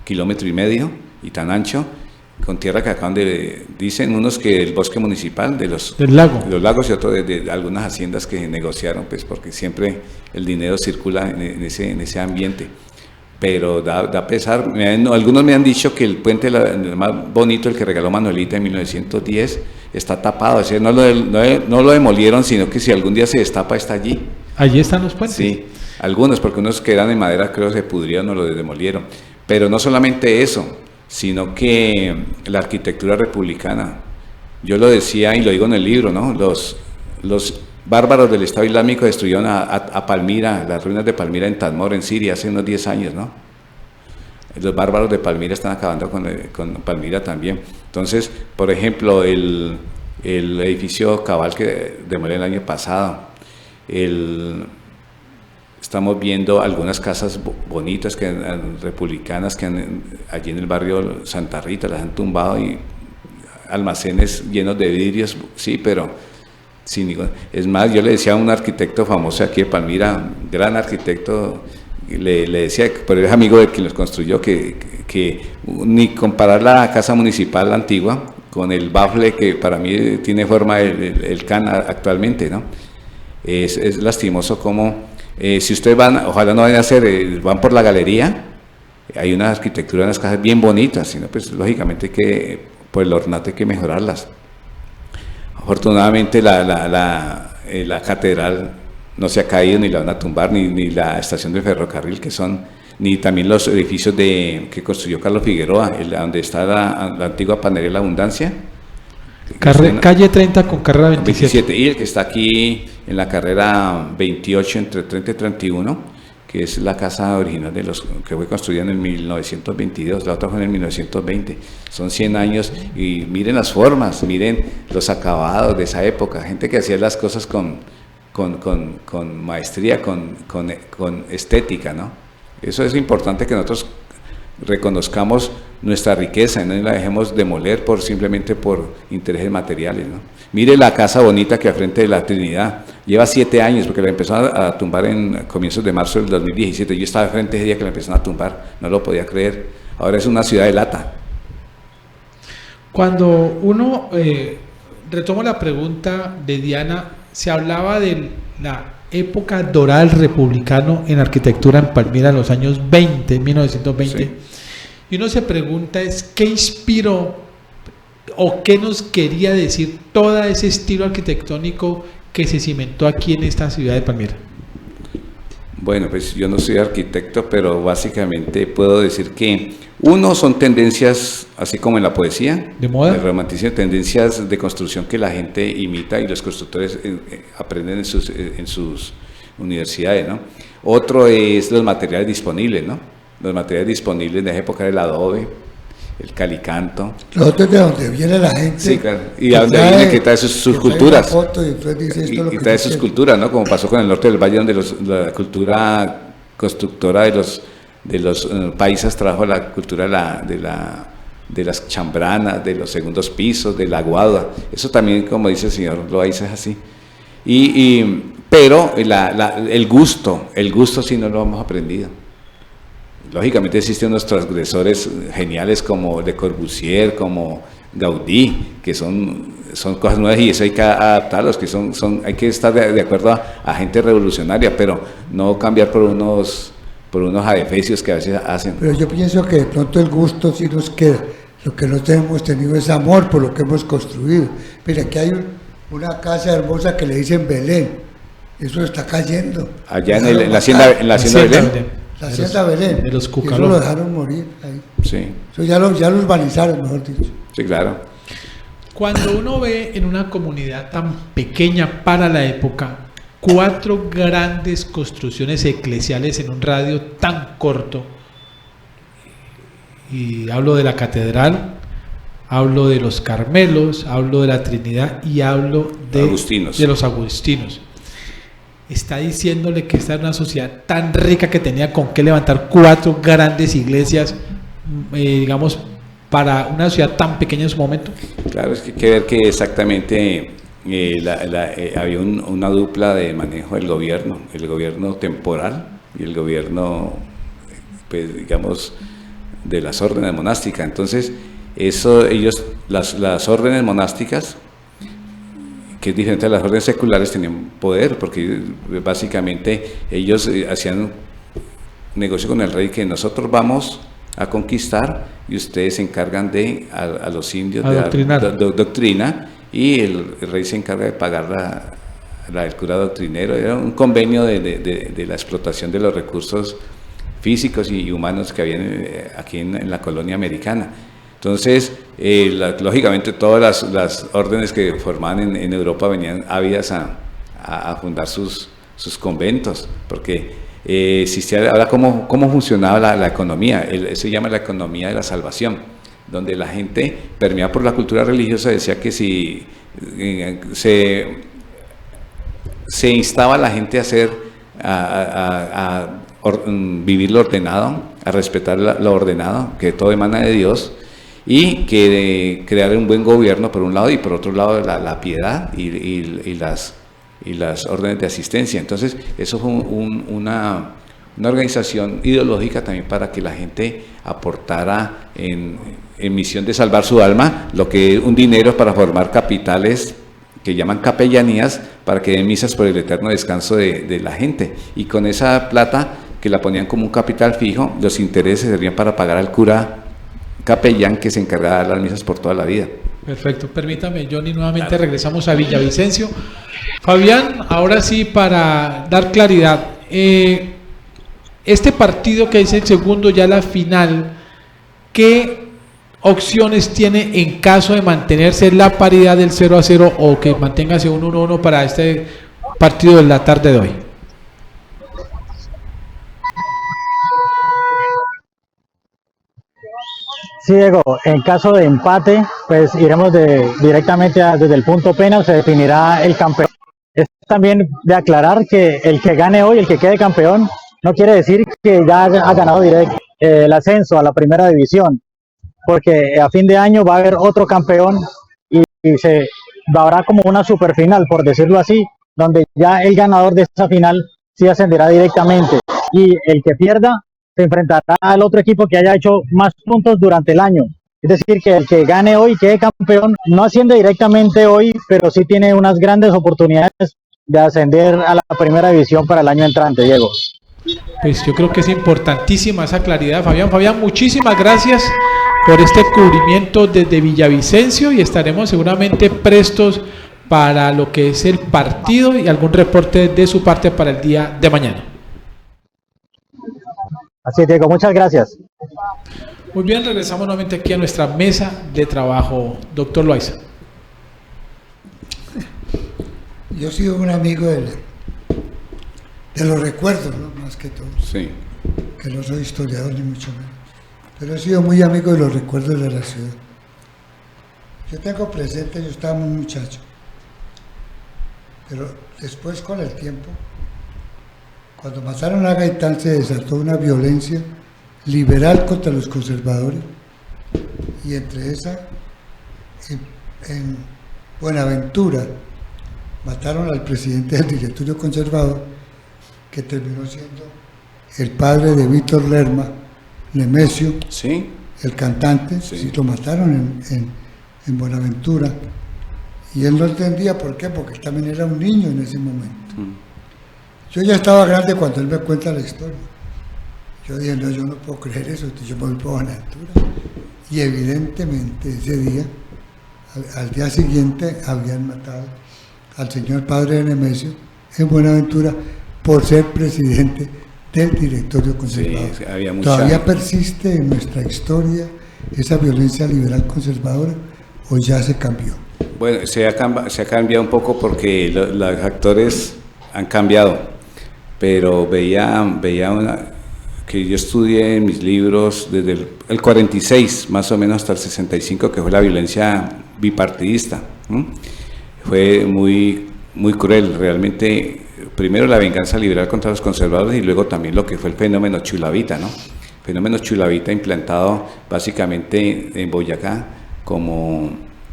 kilómetro y medio y tan ancho, con tierra que acaban dicen unos que el bosque municipal de los lagos, y otros de algunas haciendas que negociaron, pues porque siempre el dinero circula en ese ambiente. Pero da pesar. Algunos me han dicho que el puente el más bonito, el que regaló Manuelita en 1910, está tapado, o sea, no lo demolieron, sino que si algún día se destapa está allí. Allí están los puentes. Sí, algunos, porque unos que eran de madera creo se pudrieron o los demolieron. Pero no solamente eso, sino que la arquitectura republicana, yo lo decía y lo digo en el libro, ¿no? Los bárbaros del Estado Islámico destruyeron a Palmira, las ruinas de Palmira en Tadmor, en Siria, hace unos 10 años, ¿no? Los bárbaros de Palmira están acabando con Palmira también. Entonces, por ejemplo, el edificio Cabal que demolió el año pasado, estamos viendo algunas casas bonitas republicanas que allí en el barrio Santa Rita las han tumbado, y almacenes llenos de vidrios, sí, pero sin ningún... Es más, yo le decía a un arquitecto famoso aquí de Palmira, gran arquitecto, le decía, pero es amigo de quien los construyó, que ni comparar la casa municipal antigua con el bafle que para mí tiene forma el CAN actualmente, ¿no? Es lastimoso como, si ustedes van, ojalá no vayan a hacer, van por la galería, hay una arquitectura en las casas bien bonitas, sino pues lógicamente que por el ornato hay que mejorarlas. Afortunadamente la catedral no se ha caído, ni la van a tumbar, ni la estación de ferrocarril, ni también los edificios que construyó Carlos Figueroa, donde está la antigua panadería La Abundancia. Calle 30 con carrera 27. Y el que está aquí en la carrera 28 entre 30 y 31, que es la casa original que fue construida en el 1922, la otra fue en el 1920. Son 100 años y miren las formas, miren los acabados de esa época, gente que hacía las cosas con maestría, con estética, ¿no? Eso es importante, que nosotros reconozcamos nuestra riqueza y no la dejemos demoler simplemente por intereses materiales, ¿no? Mire la casa bonita que al frente de la Trinidad, lleva 7 años, porque la empezaron a tumbar en comienzos de marzo del 2017, yo estaba al frente ese día que la empezaron a tumbar, no lo podía creer, ahora es una ciudad de lata. Cuando uno, retomo la pregunta de Diana, se hablaba de la época dorada del republicano en arquitectura en Palmira en los años 1920, sí. Y uno se pregunta ¿qué inspiró o qué nos quería decir todo ese estilo arquitectónico que se cimentó aquí en esta ciudad de Palmira? Bueno, pues yo no soy arquitecto, pero básicamente puedo decir que son tendencias, así como en la poesía, de moda, de romanticismo, tendencias de construcción que la gente imita y los constructores aprenden en sus universidades, ¿no? Otro es los materiales disponibles, ¿no? Los materiales disponibles de la época del adobe, el calicanto. Lo otro es de donde viene la gente. Sí, claro. Y a donde viene que trae sus culturas. Y trae sus culturas, ¿no? Como pasó con el norte del valle, donde la cultura constructora de los paisas trajo la cultura de las chambranas, de los segundos pisos, de la guada. Eso también, como dice el señor Loaiza, es así. Pero el gusto sí no lo hemos aprendido. Lógicamente existen unos transgresores geniales como Le Corbusier, como Gaudí, que son cosas nuevas y eso hay que adaptarlos, hay que estar de acuerdo a gente revolucionaria, pero no cambiar por unos adefesios que a veces hacen. Pero yo pienso que de pronto el gusto sí nos queda, lo que no hemos tenido es amor por lo que hemos construido. Mira, aquí hay una casa hermosa que le dicen Belén, eso está cayendo. Allá en la hacienda Belén. La hacienda Belén, de los eso lo dejaron morir ahí. Sí. Eso ya lo urbanizaron, mejor dicho. Sí, claro. Cuando uno ve en una comunidad tan pequeña para la época 4 grandes construcciones eclesiales en un radio tan corto, y hablo de la catedral, hablo de los Carmelos, hablo de la Trinidad y hablo de los agustinos, está diciéndole que esta es una sociedad tan rica que tenía con qué levantar 4 grandes iglesias, digamos, para una ciudad tan pequeña en su momento. Claro, es que hay que ver que exactamente había una dupla de manejo del gobierno, el gobierno temporal y el gobierno, pues, digamos, de las órdenes monásticas. Entonces, las órdenes monásticas, que es diferente a las órdenes seculares, tenían poder, porque básicamente ellos hacían negocio con el rey, que nosotros vamos a conquistar y ustedes se encargan a los indios de dar doctrina, y el rey se encarga de pagar el cura doctrinero. Era un convenio de la explotación de los recursos físicos y humanos que había aquí en la colonia americana. Entonces, lógicamente todas las órdenes que formaban en Europa venían ávidas a fundar sus conventos, porque existía. Ahora, ¿cómo funcionaba la economía? Se llama la economía de la salvación, donde la gente, permeada por la cultura religiosa, decía que si se instaba a la gente a vivir lo ordenado, a respetar lo ordenado, que todo emana de Dios, y que crear un buen gobierno por un lado, y por otro lado la piedad y las órdenes de asistencia. Entonces eso fue una organización ideológica también para que la gente aportara en misión de salvar su alma, lo que es un dinero para formar capitales que llaman capellanías, para que den misas por el eterno descanso de la gente, y con esa plata que la ponían como un capital fijo, los intereses servían para pagar al cura capellán que se encargaba de dar las misas por toda la vida. Perfecto, permítame, Johnny, nuevamente regresamos a Villavicencio. Fabián, ahora sí, para dar claridad, este partido que es el segundo, ya la final, ¿qué opciones tiene en caso de mantenerse la paridad del 0-0 o que manténgase un 1-1 para este partido de la tarde de hoy? Sí, Diego, en caso de empate, pues iremos directamente desde el punto penal, se definirá el campeón. Es también de aclarar que el que gane hoy, el que quede campeón, no quiere decir que ya ha ganado directo el ascenso a la primera división, porque a fin de año va a haber otro campeón y habrá como una superfinal, por decirlo así, donde ya el ganador de esa final sí ascenderá directamente, y el que pierda se enfrentará al otro equipo que haya hecho más puntos durante el año. Es decir, que el que gane hoy, quede campeón, no asciende directamente hoy, pero sí tiene unas grandes oportunidades de ascender a la primera división para el año entrante, Diego. Pues yo creo que es importantísima esa claridad, Fabián. Fabián, muchísimas gracias por este cubrimiento desde Villavicencio, y estaremos seguramente prestos para lo que es el partido y algún reporte de su parte para el día de mañana. Así es, Diego, muchas gracias. Muy bien, regresamos nuevamente aquí a nuestra mesa de trabajo. Doctor Loaiza. Yo he sido un amigo de los recuerdos, ¿no? Más que todo. Sí. Que no soy historiador ni mucho menos. Pero he sido muy amigo de los recuerdos de la ciudad. Yo tengo presente, yo estaba muy muchacho. Pero después, con el tiempo, cuando mataron a Gaitán, se desató una violencia liberal contra los conservadores, y entre esa, en Buenaventura, mataron al presidente del directorio conservador, que terminó siendo el padre de Víctor Lerma, Nemesio, ¿sí? El cantante, sí, lo mataron en Buenaventura, y él no entendía por qué, porque él también era un niño en ese momento. Yo ya estaba grande cuando él me cuenta la historia. Yo dije, no, yo no puedo creer eso, yo me voy por Buenaventura. Y evidentemente ese día, al día siguiente, habían matado al señor padre de Nemesio en Buenaventura por ser presidente del directorio conservador. Sí, había ¿Todavía persiste en nuestra historia esa violencia liberal conservadora o ya se cambió? Bueno, se ha cambiado un poco porque los actores han cambiado, pero veía que yo estudié en mis libros desde el 46 más o menos hasta el 65, que fue la violencia bipartidista. Fue muy, muy cruel, realmente. Primero la venganza liberal contra los conservadores, y luego también lo que fue el fenómeno chulavita, ¿no? Fenómeno chulavita implantado básicamente en Boyacá como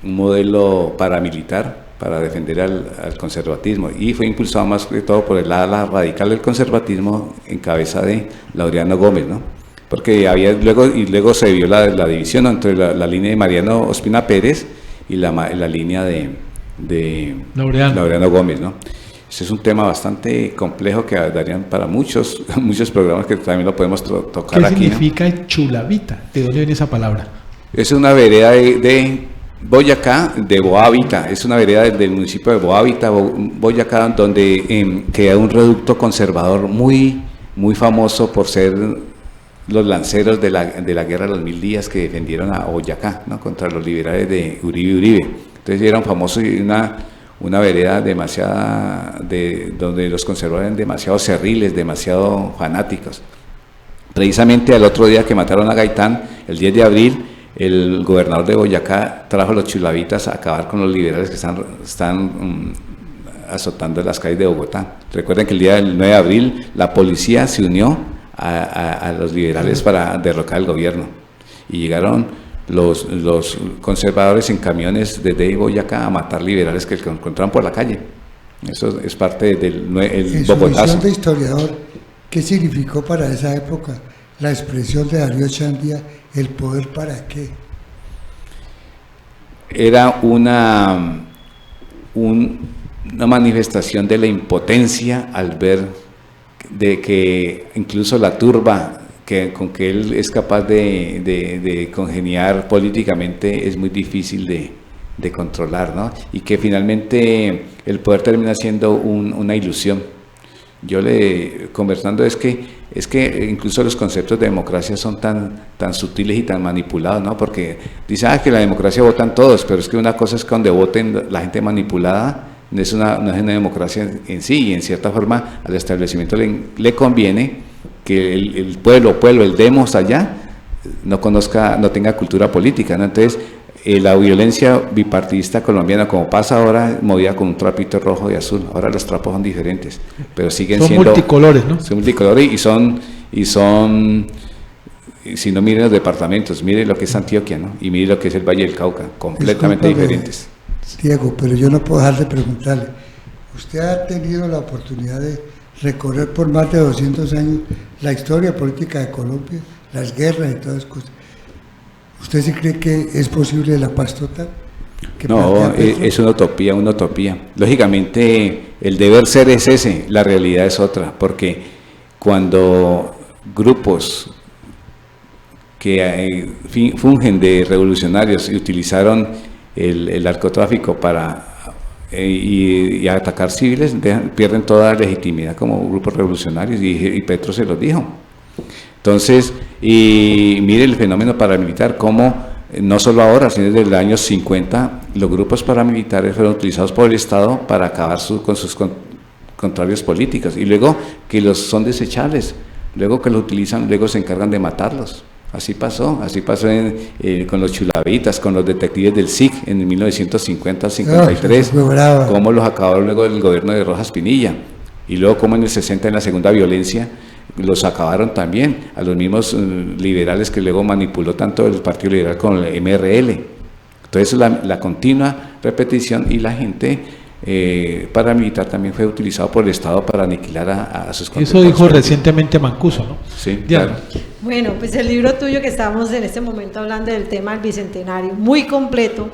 un modelo paramilitar para defender al conservatismo, y fue impulsado más que todo por el ala radical del conservatismo en cabeza de Laureano Gómez, ¿no? Porque luego se vio la división entre la línea de Mariano Ospina Pérez y la línea de Laureano Gómez, ¿no? Ese es un tema bastante complejo que darían para muchos programas, que también lo podemos tocar aquí. ¿Qué significa chulavita? ¿De dónde viene esa palabra? Es una vereda de Boyacá, de Boavita, es una vereda del municipio de Boavita, Boyacá, donde queda un reducto conservador muy famoso por ser los lanceros de la guerra de los 1000 días que defendieron a Boyacá, ¿no?, contra los liberales de Uribe. Entonces eran famosos, y una vereda donde los conservadores eran demasiado cerriles, demasiado fanáticos. Precisamente al otro día que mataron a Gaitán, el 10 de abril, el gobernador de Boyacá trajo a los chulavitas a acabar con los liberales que están azotando las calles de Bogotá. Recuerden que el día del 9 de abril la policía se unió a los liberales para derrocar el gobierno, y llegaron los conservadores en camiones desde Boyacá a matar liberales que encontraron por la calle. Eso es parte del Bogotazo. En su visión de historiador, ¿qué significó para esa época la expresión de Darío Chandia, el poder para qué? Era una manifestación de la impotencia al ver de que incluso la turba con que él es capaz de congeniar políticamente es muy difícil de controlar, ¿no? Y que finalmente el poder termina siendo una ilusión. Yo conversando es que incluso los conceptos de democracia son tan sutiles y tan manipulados, ¿no? Porque dicen que la democracia votan todos, pero es que una cosa es que donde voten la gente manipulada no es una democracia en sí, y en cierta forma al establecimiento le conviene que el pueblo, el demos allá, no tenga cultura política, ¿no? Entonces, la violencia bipartidista colombiana, como pasa ahora, movida con un trapito rojo y azul. Ahora los trapos son diferentes, pero siguen siendo multicolores, ¿no? Son multicolores y si no, miren los departamentos, miren lo que es Antioquia, ¿no? Y miren lo que es el Valle del Cauca, completamente diferentes. Diego, pero yo no puedo dejar de preguntarle, usted ha tenido la oportunidad de recorrer por más de 200 años la historia política de Colombia, las guerras y todas las cosas. ¿Usted sí cree que es posible la paz total? No, es una utopía. Lógicamente, el deber ser es ese, la realidad es otra, porque cuando grupos que fungen de revolucionarios y utilizaron el narcotráfico para y atacar civiles, pierden toda legitimidad como grupos revolucionarios, y Petro se los dijo. Entonces, y mire el fenómeno paramilitar, como no solo ahora, sino desde los años 50, los grupos paramilitares fueron utilizados por el Estado para acabar con sus contrarios políticos, y luego que son desechables, luego que los utilizan, luego se encargan de matarlos. Así pasó con los chulavitas, con los detectives del SIC en 1950-53, cómo los acabaron luego del gobierno de Rojas Pinilla, y luego como en el 60, en la segunda violencia, los acabaron también a los mismos liberales que luego manipuló tanto el Partido Liberal con el MRL. Entonces la continua repetición, y la gente paramilitar también fue utilizado por el Estado para aniquilar a sus contentos. Eso dijo recientemente Mancuso, ¿no? Sí, Diana. claro. Bueno, pues el libro tuyo que estamos en este momento hablando del tema del Bicentenario, muy completo,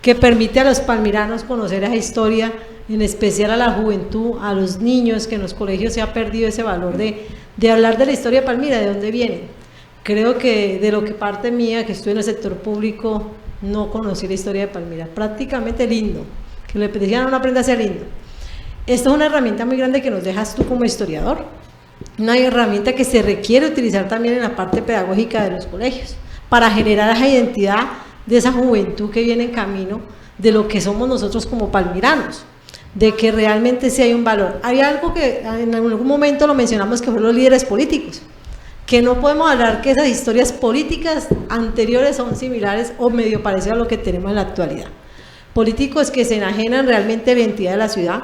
que permite a los palmiranos conocer esa historia, en especial a la juventud, a los niños, que en los colegios se ha perdido ese valor de hablar de la historia de Palmira, de dónde vienen. Creo que de lo que parte mía, que estoy en el sector público, no conocí la historia de Palmira, prácticamente lindo, que le decían a una aprenda a ser lindo. Esto es una herramienta muy grande que nos dejas tú como historiador, una herramienta que se requiere utilizar también en la parte pedagógica de los colegios, para generar esa identidad de esa juventud que viene en camino de lo que somos nosotros como palmiranos, de que realmente sí hay un valor. Hay algo que en algún momento lo mencionamos, que fueron los líderes políticos, que no podemos hablar que esas historias políticas anteriores son similares o medio parecidas a lo que tenemos en la actualidad. Políticos que se enajenan realmente de la identidad de la ciudad,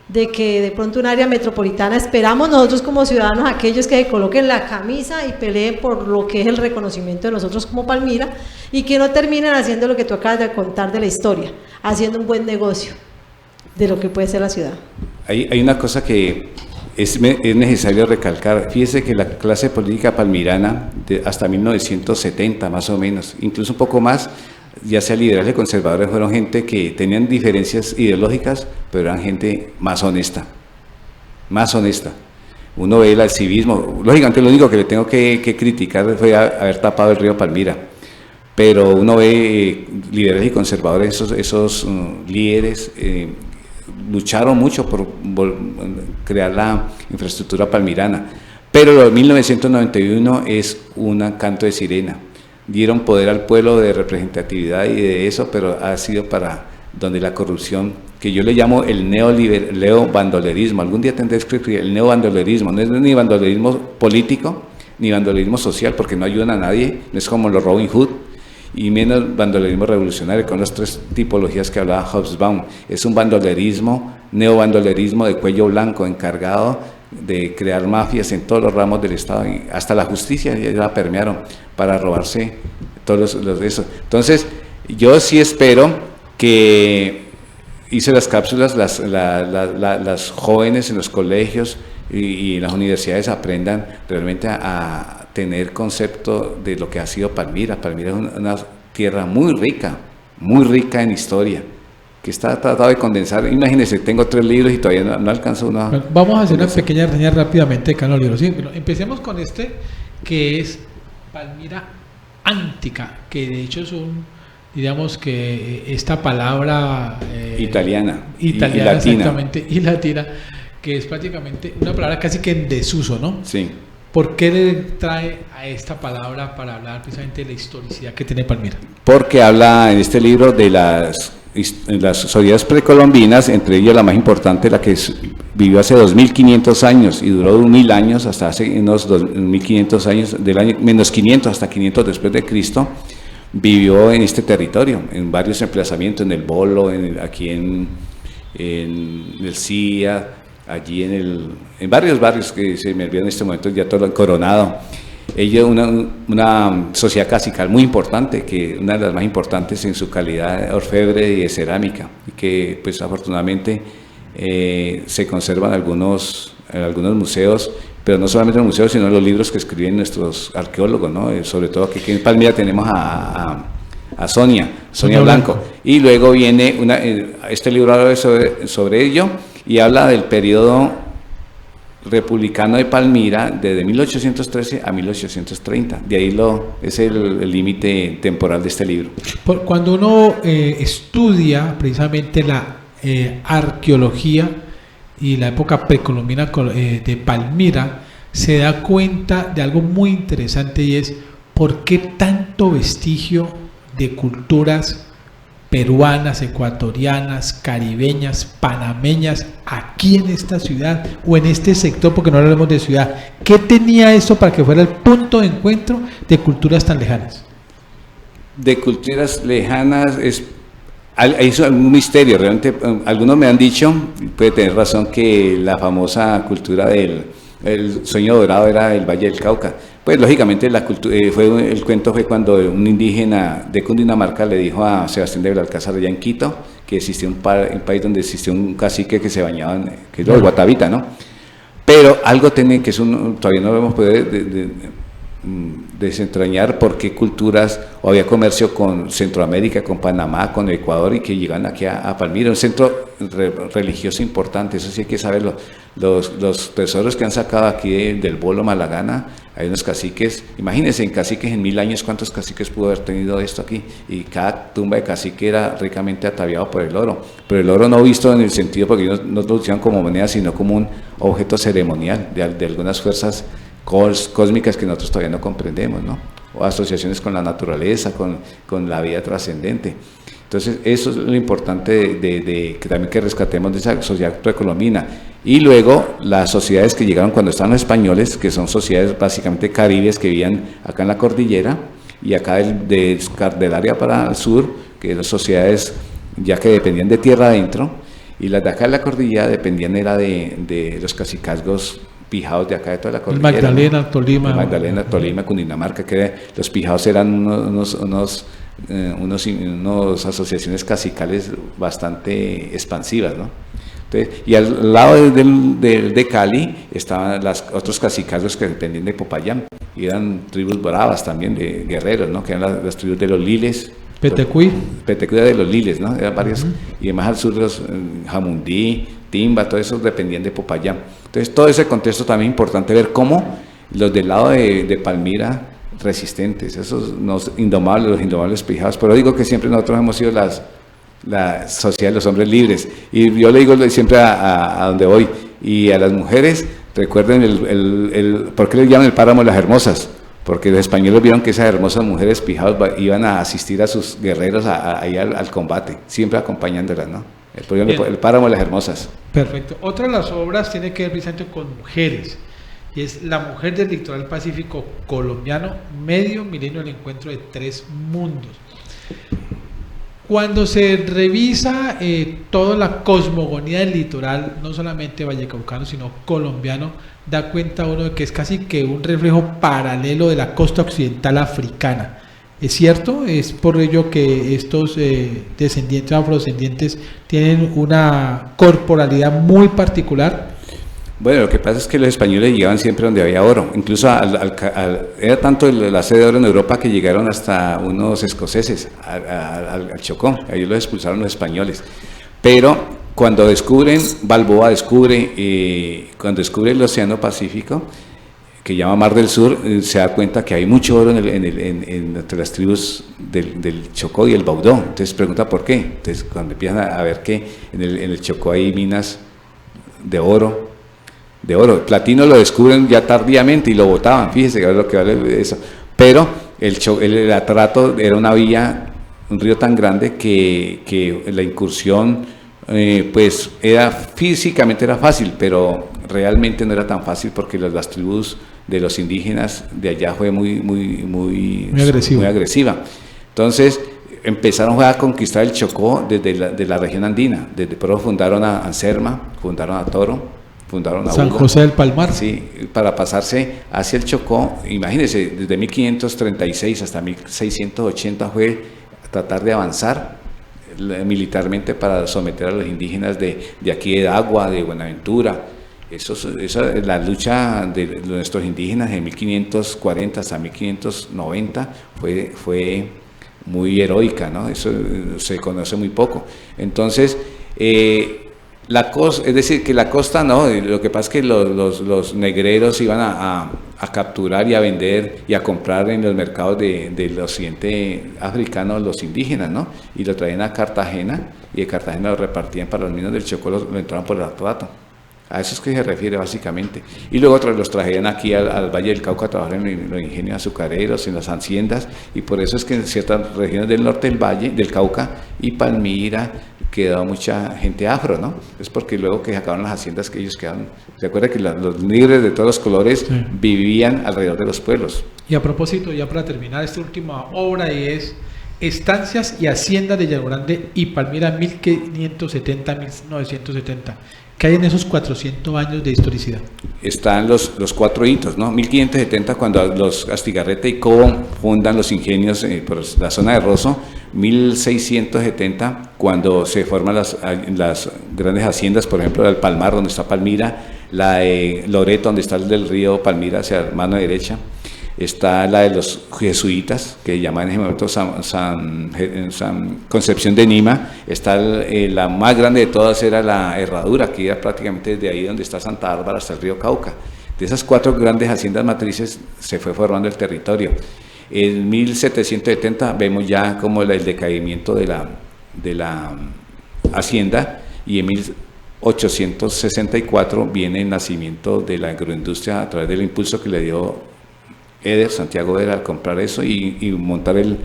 de que de pronto un área metropolitana, esperamos nosotros como ciudadanos, aquellos que se coloquen la camisa y peleen por lo que es el reconocimiento de nosotros como Palmira, y que no terminen haciendo lo que tú acabas de contar de la historia, haciendo un buen negocio de lo que puede ser la ciudad. Hay una cosa que es necesario recalcar. Fíjese que la clase política palmirana, hasta 1970 más o menos, incluso un poco más, ya sea liberales o conservadores, fueron gente que tenían diferencias ideológicas, pero eran gente más honesta. Uno ve el civismo. Lógicamente lo único que le tengo que criticar fue haber tapado el río Palmira, pero uno ve liberales y conservadores, esos líderes lucharon mucho por crear la infraestructura palmirana, pero lo de 1991 es un canto de sirena. Dieron poder al pueblo de representatividad y de eso, pero ha sido para donde la corrupción, que yo le llamo el neobandolerismo, algún día tendré que escribir el neobandolerismo, no es ni bandolerismo político, ni bandolerismo social, porque no ayudan a nadie, no es como los Robin Hood, y menos bandolerismo revolucionario, con las tres tipologías que hablaba Hobsbawm. Es un bandolerismo, neobandolerismo de cuello blanco, encargado de crear mafias en todos los ramos del Estado, hasta la justicia ya la permearon para robarse todos los de eso. Entonces, yo sí espero que hice las cápsulas, las jóvenes en los colegios y en las universidades aprendan realmente a tener concepto de lo que ha sido Palmira. Palmira es una tierra muy rica en historia, que está tratado de condensar. Imagínense, tengo 3 libros y todavía no alcanzo uno. Bueno, vamos a hacer una pequeña reseña rápidamente de cada uno de los libros. Sí, bueno, empecemos con este, que es Palmira Antica, que de hecho es digamos que esta palabra italiana y latina. Exactamente, y latina, que es prácticamente una palabra casi que en desuso, ¿no? Sí. ¿Por qué le trae a esta palabra para hablar precisamente de la historicidad que tiene Palmira? Porque habla en este libro de las sociedades precolombinas, entre ellas la más importante, la que vivió hace 2500 años y duró 1000 años, hasta hace unos 2500 años, del año menos 500 hasta 500 después de Cristo, vivió en este territorio, en varios emplazamientos, en el Bolo, aquí en el CIA, allí en varios barrios que se me olvidan en este momento, ya todo Coronado. Ella es una sociedad cacical muy importante, una de las más importantes en su calidad de orfebre y de cerámica, y que pues afortunadamente se conservan en algunos museos, pero no solamente en los museos, sino en los libros que escriben nuestros arqueólogos, ¿no? Sobre todo aquí en Palmira tenemos a Sonia Blanco, y luego viene este libro habla sobre ello, y habla del periodo republicano de Palmira desde 1813 a 1830. De ahí es el límite temporal de este libro. Cuando uno estudia precisamente la arqueología y la época precolombina de Palmira, se da cuenta de algo muy interesante, y es por qué tanto vestigio de culturas peruanas, ecuatorianas, caribeñas, panameñas, aquí en esta ciudad o en este sector, porque no hablamos de ciudad. ¿Qué tenía esto para que fuera el punto de encuentro de culturas tan lejanas? De culturas lejanas es un misterio, realmente. Algunos me han dicho, puede tener razón, que la famosa cultura el sueño dorado era el Valle del Cauca. Pues lógicamente el cuento fue cuando un indígena de Cundinamarca le dijo a Sebastián de Belalcázar allá en Quito que existía un país donde existía un cacique que se bañaba, que es el Guatavita, ¿no? Pero algo tiene que todavía no lo hemos podido desentrañar, por qué culturas, o había comercio con Centroamérica, con Panamá, con Ecuador, y que llegan aquí a Palmira, un centro religioso importante. Eso sí hay que saberlo. Los tesoros que han sacado aquí del Bolo Malagana, hay unos caciques, imagínense, en caciques en 1000 años, ¿cuántos caciques pudo haber tenido esto aquí? Y cada tumba de cacique era ricamente ataviado por el oro, pero el oro no visto en el sentido, porque ellos no lo usaban como moneda, sino como un objeto ceremonial de algunas fuerzas cósmicas que nosotros todavía no comprendemos, ¿no? O asociaciones con la naturaleza, con la vida trascendente. Entonces, eso es lo importante que también que rescatemos de esa sociedad precolombina. Y luego, las sociedades que llegaron cuando estaban los españoles, que son sociedades básicamente caribes que vivían acá en la cordillera, y acá del área para el sur, que eran sociedades ya que dependían de tierra adentro, y las de acá de la cordillera dependían era de los cazicazgos pijados de acá de toda la cordillera. Magdalena, ¿no? Tolima. Magdalena, Tolima, Cundinamarca, que los pijados eran unas asociaciones cacicales bastante expansivas, ¿no? Entonces, y al lado de Cali estaban los otros cacicazgos que dependían de Popayán, y eran tribus bravas también de guerreros, ¿no? Que eran las tribus de los Liles. Petecuy de los Liles, ¿no? Eran varias, y además al sur los Jamundí, Timba, todo eso dependían de Popayán. Entonces, todo ese contexto también es importante ver cómo los del lado de Palmira resistentes, esos indomables, los indomables pijados. Pero digo que siempre nosotros hemos sido la sociedad de los hombres libres. Y yo le digo siempre a donde voy, y a las mujeres, recuerden ¿por qué les llaman el páramo de las hermosas? Porque los españoles vieron que esas hermosas mujeres pijadas iban a asistir a sus guerreros ahí al combate, siempre acompañándolas, ¿no? El páramo de las hermosas. Perfecto. Otra de las obras tiene que ver precisamente con mujeres, y es La mujer del litoral pacífico colombiano, medio milenio del encuentro de tres mundos. Cuando se revisa toda la cosmogonía del litoral, no solamente vallecaucano, sino colombiano, da cuenta uno de que es casi que un reflejo paralelo de la costa occidental africana. ¿Es cierto? Es por ello que estos descendientes, afrodescendientes, tienen una corporalidad muy particular. Bueno, lo que pasa es que los españoles llegaban siempre donde había oro, incluso era tanto la sede de oro en Europa que llegaron hasta unos escoceses al Chocó, ahí los expulsaron los españoles. Pero cuando Balboa descubre el Océano Pacífico, que llama Mar del Sur, se da cuenta que hay mucho oro entre las tribus del Chocó y el Baudó. Entonces pregunta por qué. Entonces cuando empiezan a ver que en el Chocó hay minas de oro, platino lo descubren ya tardíamente y lo botaban, fíjese que es lo que vale eso. Pero el Atrato era una vía, un río tan grande que la incursión pues físicamente era fácil, pero realmente no era tan fácil porque las tribus de los indígenas de allá fue muy agresiva. Entonces empezaron a conquistar el Chocó desde la región andina, pero fundaron a Anserma, fundaron a Toro, fundaron a San Hugo, José del Palmar. Sí, para pasarse hacia el Chocó. Imagínense, desde 1536 hasta 1680 fue tratar de avanzar militarmente para someter a los indígenas de aquí de Agua, de Buenaventura. La lucha de nuestros indígenas en 1540 hasta 1590 fue muy heroica, ¿no? Eso se conoce muy poco. Entonces, es decir, que la costa no, lo que pasa es que los negreros iban a capturar y a vender y a comprar en los mercados del occidente africano los indígenas, ¿no? Y lo traían a Cartagena, y de Cartagena lo repartían para los minos del Chocó, lo entraban por el Atrato. A eso es que se refiere básicamente. Y luego los trajeron aquí al Valle del Cauca a trabajar en los ingenios azucareros, en las haciendas, y por eso es que en ciertas regiones del norte del Valle, del Cauca y Palmira, quedó mucha gente afro, ¿no? Es porque luego que sacaron las haciendas que ellos quedaron. ¿Se acuerda que los negros de todos los colores vivían alrededor de los pueblos? Y a propósito, ya para terminar esta última obra, es Estancias y Haciendas de Llano Grande y Palmira 1570-1970. ¿Qué hay en esos 400 años de historicidad? Están los cuatro hitos, ¿no? 1570, cuando los Astigarreta y Cobo fundan los ingenios por la zona de Rosso. 1670, cuando se forman las grandes haciendas, por ejemplo, el Palmar, donde está Palmira, la de Loreto, donde está el del río Palmira, hacia la mano derecha. Está la de los jesuitas, que llaman en ese momento San Concepción de Nima. Está la más grande de todas, era la Herradura, que iba prácticamente desde ahí donde está Santa Bárbara hasta el río Cauca. De esas cuatro grandes haciendas matrices se fue formando el territorio. En 1770 vemos ya como el decaimiento de la hacienda, y en 1864 viene el nacimiento de la agroindustria a través del impulso que le dio Santiago Eder al comprar eso y montar el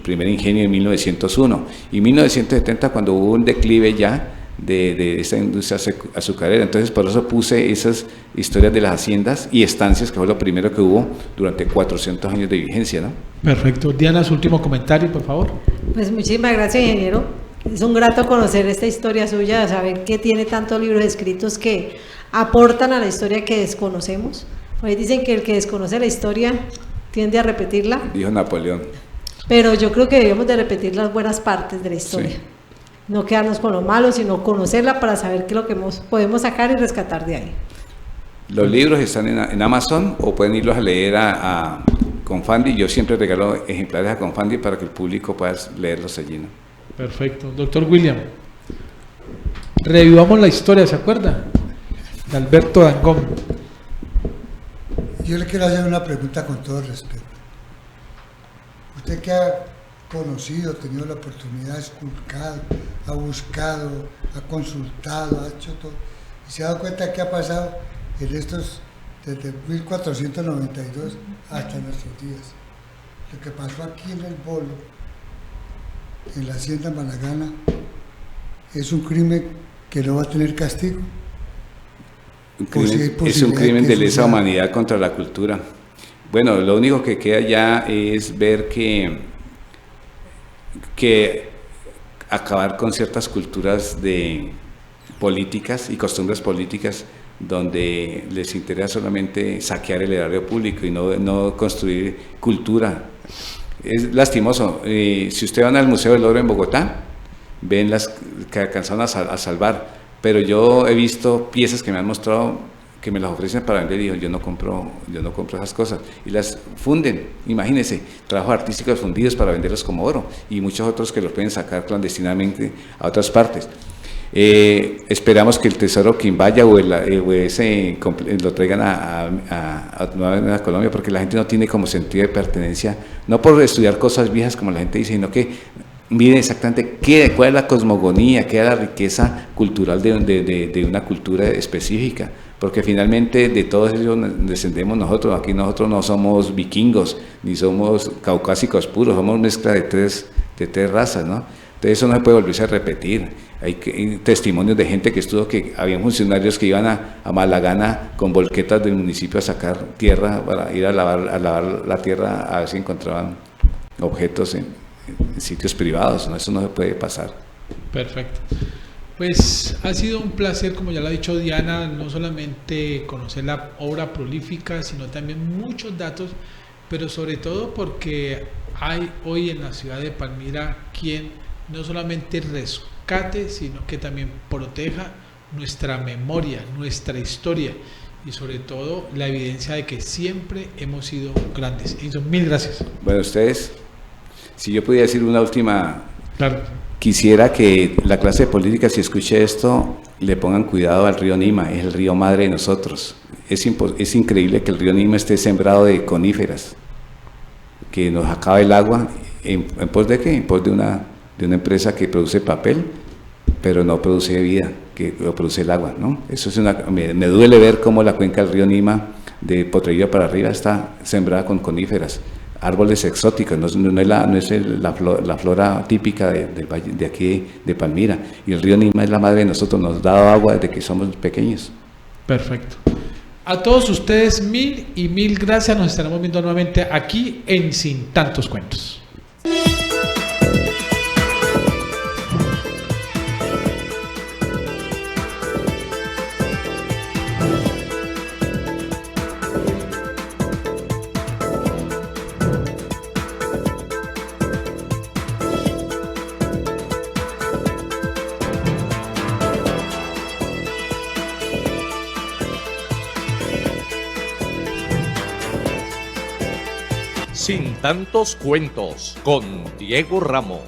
primer ingenio en 1901. Y en 1970, cuando hubo un declive ya de esa industria azucarera, entonces por eso puse esas historias de las haciendas y estancias, que fue lo primero que hubo durante 400 años de vigencia, ¿no? Perfecto. Diana, su último comentario, por favor. Pues muchísimas gracias, ingeniero. Es un grato conocer esta historia suya, saber que tiene tantos libros escritos que aportan a la historia que desconocemos. Hoy dicen que el que desconoce la historia tiende a repetirla. Dijo Napoleón. Pero yo creo que debemos de repetir las buenas partes de la historia. Sí. No quedarnos con lo malo, sino conocerla para saber qué es lo que podemos sacar y rescatar de ahí. Los libros están en Amazon, o pueden irlos a leer a Confandi. Yo siempre regalo ejemplares a Confandi para que el público pueda leerlos allí, ¿no? Perfecto. Doctor William, revivamos la historia, ¿se acuerda? De Alberto Dangond. Yo le quiero hacer una pregunta con todo respeto. Usted que ha conocido, tenido la oportunidad, ha esculcado, ha buscado, ha consultado, ha hecho todo, y se ha dado cuenta que ha pasado en estos, desde 1492 hasta nuestros días. Lo que pasó aquí en el Bolo, en la hacienda Malagana, es un crimen que no va a tener castigo. Es un crimen de lesa humanidad contra la cultura. Bueno, lo único que queda ya es ver que acabar con ciertas culturas de políticas y costumbres políticas donde les interesa solamente saquear el erario público y no construir cultura. Es lastimoso. Si ustedes van al Museo del Oro en Bogotá, ven las que alcanzaron a salvar, pero yo he visto piezas que me han mostrado que me las ofrecen para vender y digo, yo no compro esas cosas, y las funden. Imagínense, trabajos artísticos fundidos para venderlos como oro, y muchos otros que los pueden sacar clandestinamente a otras partes. Esperamos que el Tesoro Quimbaya o ese lo traigan a Colombia, porque la gente no tiene como sentido de pertenencia, no por estudiar cosas viejas como la gente dice, sino que miren exactamente cuál es la cosmogonía, qué es la riqueza cultural de una cultura específica, porque finalmente de todos ellos descendemos nosotros. Aquí nosotros no somos vikingos, ni somos caucásicos puros, somos mezcla de tres razas, ¿no? Entonces eso no se puede volverse a repetir. Hay testimonios de gente que estuvo, que habían funcionarios que iban a Malagana con volquetas del municipio a sacar tierra para ir a lavar la tierra, a ver si encontraban objetos en sitios privados, ¿no? Eso no se puede pasar. Perfecto. Pues ha sido un placer, como ya lo ha dicho Diana, no solamente conocer la obra prolífica, sino también muchos datos, pero sobre todo porque hay hoy en la ciudad de Palmira quien no solamente rescate, sino que también proteja nuestra memoria, nuestra historia y sobre todo la evidencia de que siempre hemos sido grandes. Enzo, mil gracias. Bueno, ustedes, si yo pudiera decir una última... Claro. Quisiera que la clase de política, si escuche esto, le pongan cuidado al río Nima, es el río madre de nosotros. Es increíble que el río Nima esté sembrado de coníferas, que nos acaba el agua, ¿en pos de qué? En pos de una empresa que produce papel, pero no produce vida, que lo produce el agua, ¿no? Eso es me duele ver cómo la cuenca del río Nima, de Potrerillo para arriba, está sembrada con coníferas, árboles exóticos, no es la flora típica de aquí de Palmira, y el río Nima es la madre de nosotros, nos ha dado agua desde que somos pequeños. Perfecto. A todos ustedes mil y mil gracias, nos estaremos viendo nuevamente aquí en Sin Tantos Cuentos. Sin Tantos Cuentos con Diego Ramos.